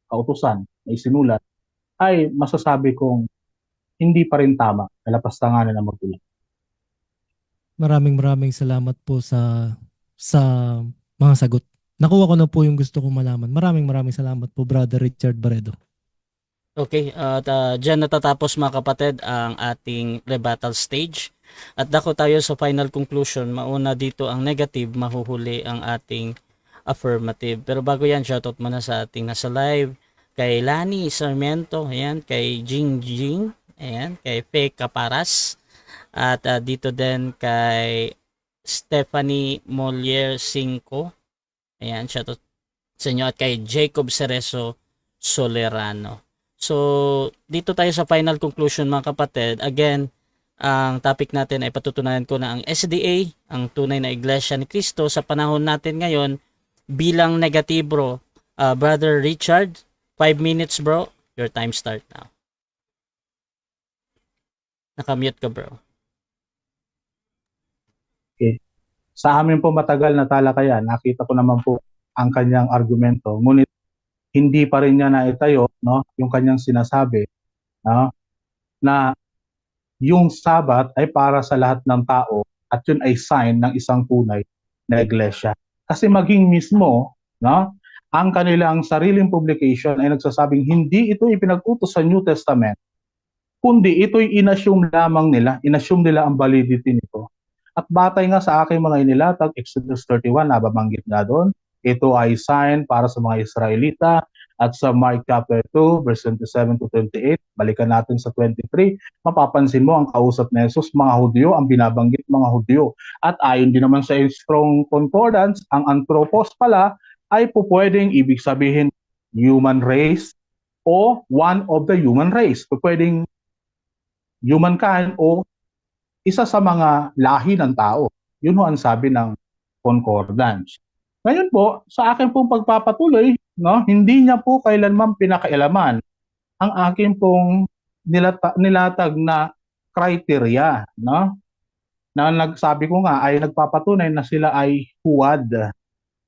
kautusan na isinulat, ay masasabi kong hindi pa rin tama, kalapastanganan ng magulang. Maraming salamat po sa mga sagot. Nakuha ko na po yung gusto kong malaman. Maraming salamat po, Brother Richard Barredo. Okay, at dyan natatapos mga kapatid ang ating rebuttal stage. At dako tayo sa final conclusion. Mauna dito ang negative, mahuhuli ang ating affirmative. Pero bago yan, shoutout muna sa ating nasa live. Kay Lani Sarmiento, ayan, kay Jing Jing, ayan, kay Fe Caparas. At dito din kay Stephanie Molier 5. Ayan, shoutout sa inyo. At kay Jacob Cerezo Solerano. So, dito tayo sa final conclusion mga kapatid. Again, ang topic natin ay patutunayan ko na ang SDA, ang tunay na Iglesia ni Cristo sa panahon natin ngayon bilang negatibro. Brother Richard, 5 minutes bro. Your time start now. Nakamute ka bro. Okay. Sa amin po matagal na talakayan, nakita ko naman po ang kanyang argumento. Ngunit hindi pa rin niya naitayo, no, yung kanyang sinasabi, no, na yung Sabat ay para sa lahat ng tao at yun ay sign ng isang tunay na iglesia. Kasi maging mismo, no, ang kanilang sariling publication ay nagsasabing hindi ito ipinag-utos sa New Testament, kundi ito'y inassume lamang nila, inassume nila ang validity nito. At batay nga sa aking mga inilatag, Exodus 31, nababanggit nga doon, ito ay sign para sa mga Israelita. At sa Mark chapter 2, verse 27 to 28, balikan natin sa 23, mapapansin mo ang kausap ni Jesus, mga Hudyo, ang binabanggit mga Hudyo. At ayon din naman sa strong concordance, ang anthropos pala ay pupwedeng ibig sabihin human race o one of the human race. Pupwedeng humankind o isa sa mga lahi ng tao. Yun ho ang sabi ng concordance. Ngayon po, sa akin pong pagpapatuloy, no, hindi niya po kailanman pinakailaman ang akin pong nilatag na criteria, no? Na nagsabi ko nga ay nagpapatunay na sila ay huwad,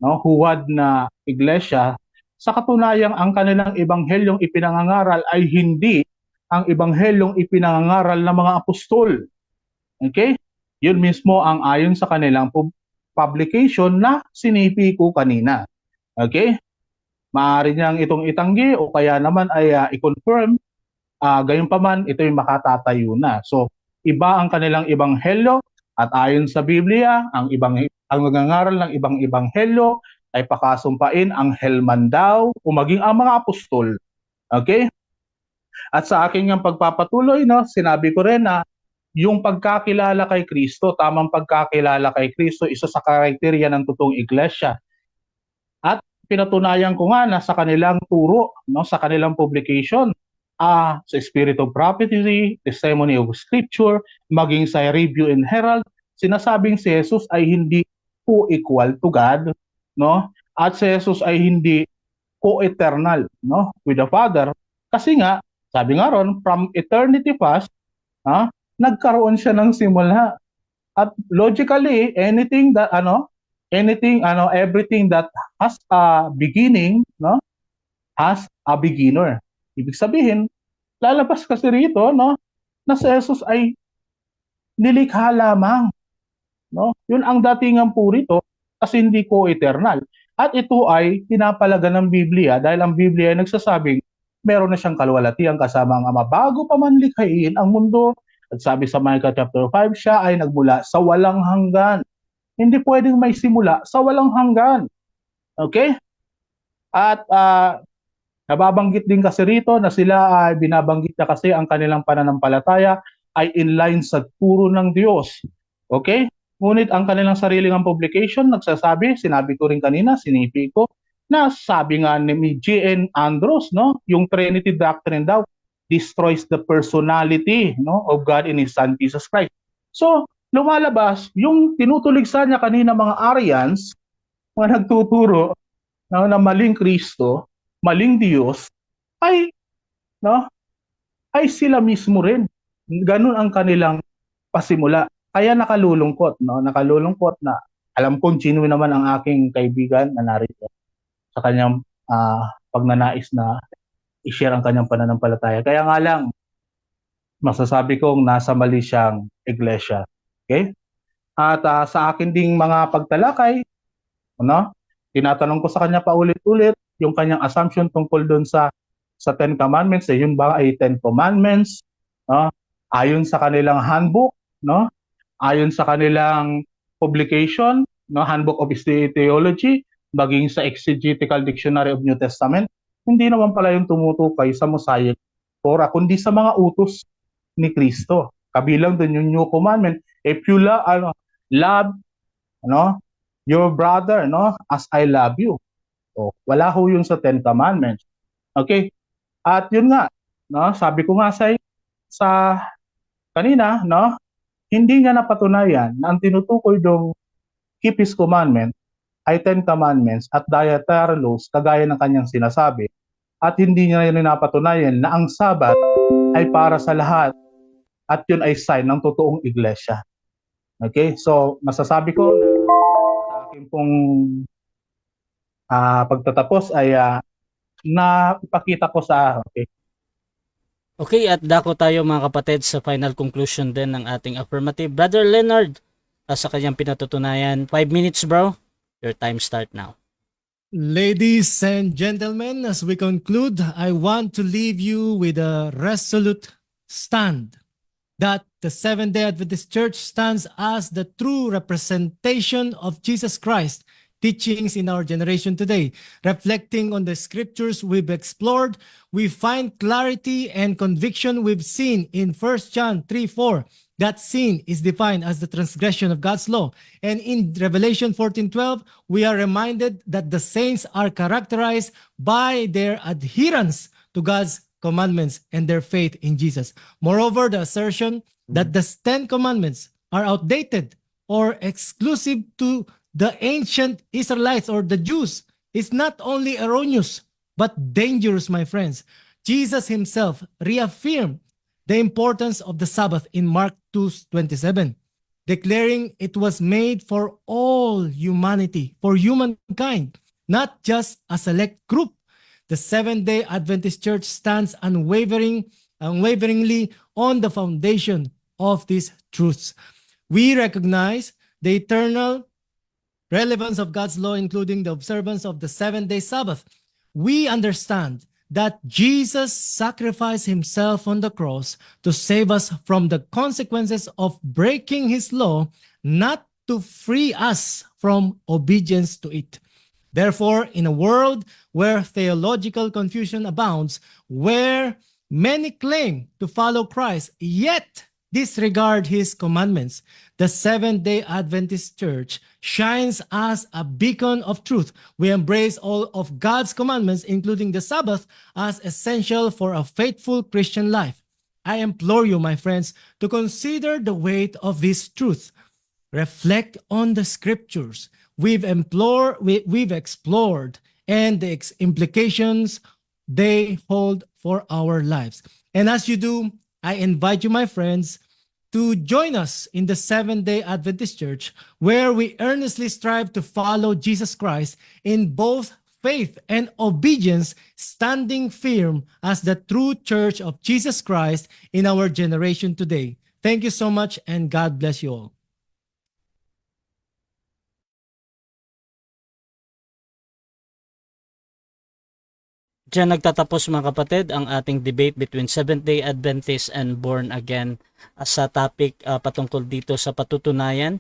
no? Huwad na iglesia. Sa katunayang ang kanilang ebanghelyong ipinangangaral ay hindi ang ebanghelyong ipinangangaral ng mga apostol. Okay? Yun mismo ang ayon sa kanilang publication na sinipi ko kanina. Okay? Maaari niyang itong itanggi o kaya naman ay i-confirm. Gayunpaman, ito'y makatatayo na. So, iba ang kanilang ebanghelyo at ayon sa Biblia, ang nagngangaral ng ibang ebanghelyo ay pakasumpain ang helman daw o maging ang mga apostol. Okay? At sa aking pagpapatuloy, no, sinabi ko rin na yung pagkakilala kay Kristo, tamang pagkakilala kay Kristo, isa sa kriteria ng totoong iglesia. At pinatunayan ko nga na sa kanilang turo, no, sa kanilang publication, sa Spirit of Prophecy, Testimony of Scripture, maging sa Review and Herald, sinasabing si Jesus ay hindi co-equal to God, no? At si Jesus ay hindi co-eternal, no, with the Father. Kasi nga, sabi nga ron, from eternity past, nagkaroon siya ng simula. At logically, everything that has a beginning, no, has a beginner. Ibig sabihin, lalabas kasi rito, no, na si Jesus ay nilikha lamang, no? Yun ang datingan po rito kasi hindi ko eternal. At ito ay pinapalaga ng Biblia dahil ang Biblia ay nagsasabing meron na siyang kaluwalhatian kasama ang Ama bago pa man likhain ang mundo. At sabi sa Micah chapter 5, siya ay nagmula sa walang hanggan. Hindi pwedeng may simula sa walang hanggan. Okay? At nababanggit din kasi rito na sila ay binabanggit na kasi ang kanilang pananampalataya ay in line sa turo ng Diyos. Okay? Ngunit ang kanilang sariling publication nagsasabi, sinabi ko rin kanina, sinipi ko, na sabi nga ni G.N. Andrews, no, yung Trinity doctrine daw, destroys the personality, no, of God in His Son Jesus Christ. So, lumalabas yung tinutuligsa niya kanina mga Arians, mga nagtuturo na maling Kristo, maling Diyos, ay sila mismo rin. Ganun ang kanilang pasimula. Kaya nakalulungkot na alam kong genuine naman ang aking kaibigan na narito sa kanyang pagnanais na i-share ang kanyang pananampalataya. Kaya nga lang, masasabi kong nasa mali siyang iglesia. Okay? At sa akin ding mga pagtalakay, ano, tinatanong ko sa kanya paulit-ulit yung kanyang assumption tungkol doon sa Ten Commandments. Yun ba ay Ten Commandments? No? Ayon sa kanilang handbook, no? Ayon sa kanilang publication, no, Handbook of Theology, maging sa Exegetical Dictionary of New Testament, hindi naman pala yung tumutukoy sa Mosaic Torah, kundi sa mga utos ni Kristo. Kabilang doon yung New Commandment, if you love your brother, no, as I love you. So, wala ho yun sa Ten Commandments. Okay? At yun nga, no, sabi ko nga sa kanina, no, hindi niya napatunayan na ang tinutukoy dong keep His commandment ay Ten Commandments at dietary laws kagaya ng kanyang sinasabi. At hindi niya rin napatunayan na ang Sabat ay para sa lahat at yun ay sign ng totoong iglesia. Okay? So, masasabi ko na sa akin pong pagtatapos ay napipakita ko sa Okay, at dako tayo mga kapatid sa final conclusion din ng ating affirmative. Brother Leonard, sa kanyang pinatutunayan, 5 minutes bro, your time start now. Ladies and gentlemen, as we conclude, I want to leave you with a resolute stand that the Seventh-day Adventist Church stands as the true representation of Jesus Christ teachings in our generation today. Reflecting on the scriptures we've explored, we find clarity and conviction we've seen in 1 John 3:4. That sin is defined as the transgression of God's law. And in Revelation 14:12, we are reminded that the saints are characterized by their adherence to God's commandments and their faith in Jesus. Moreover, the assertion that the 10 commandments are outdated or exclusive to the ancient Israelites or the Jews is not only erroneous, but dangerous, my friends. Jesus himself reaffirmed the importance of the Sabbath in Mark 2:27, declaring it was made for all humanity, for humankind, not just a select group. The Seventh-day Adventist Church stands unwaveringly on the foundation of these truths. We recognize the eternal relevance of God's law, including the observance of the 7-day Sabbath. We understand that Jesus sacrificed himself on the cross to save us from the consequences of breaking his law, not to free us from obedience to it. Therefore, in a world where theological confusion abounds, where many claim to follow Christ, yet disregard his commandments, the Seventh-day Adventist Church shines as a beacon of truth. We embrace all of God's commandments, including the Sabbath, as essential for a faithful Christian life. I implore you, my friends, to consider the weight of this truth. Reflect on the scriptures we've explored and the implications they hold for our lives. And as you do, I invite you, my friends, to join us in the Seventh-day Adventist Church, where we earnestly strive to follow Jesus Christ in both faith and obedience, standing firm as the true church of Jesus Christ in our generation today. Thank you so much, and God bless you all. Diyan nagtatapos mga kapatid ang ating debate between Seventh-day Adventist and Born Again sa topic patungkol dito sa patutunayan,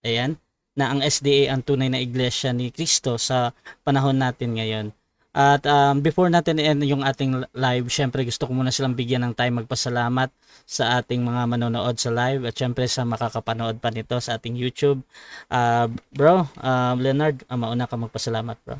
ayan, na ang SDA ang tunay na iglesia ni Kristo sa panahon natin ngayon. At before natin end yung ating live, syempre gusto ko muna silang bigyan ng time magpasalamat sa ating mga manonood sa live at syempre sa makakapanood pa nito sa ating YouTube. Bro, Leonard, mauna ka magpasalamat, bro.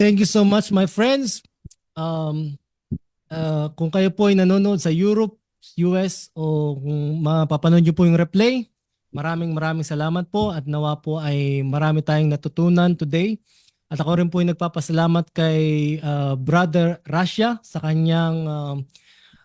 Thank you so much, my friends. Kung kayo po ay nanonood sa Europe, US, o kung mapapanood nyo po yung replay, maraming salamat po at nawa po ay marami tayong natutunan today. At ako rin po ay nagpapasalamat kay Brother Rasha sa kanyang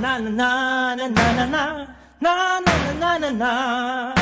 na na na na na na na na na na na na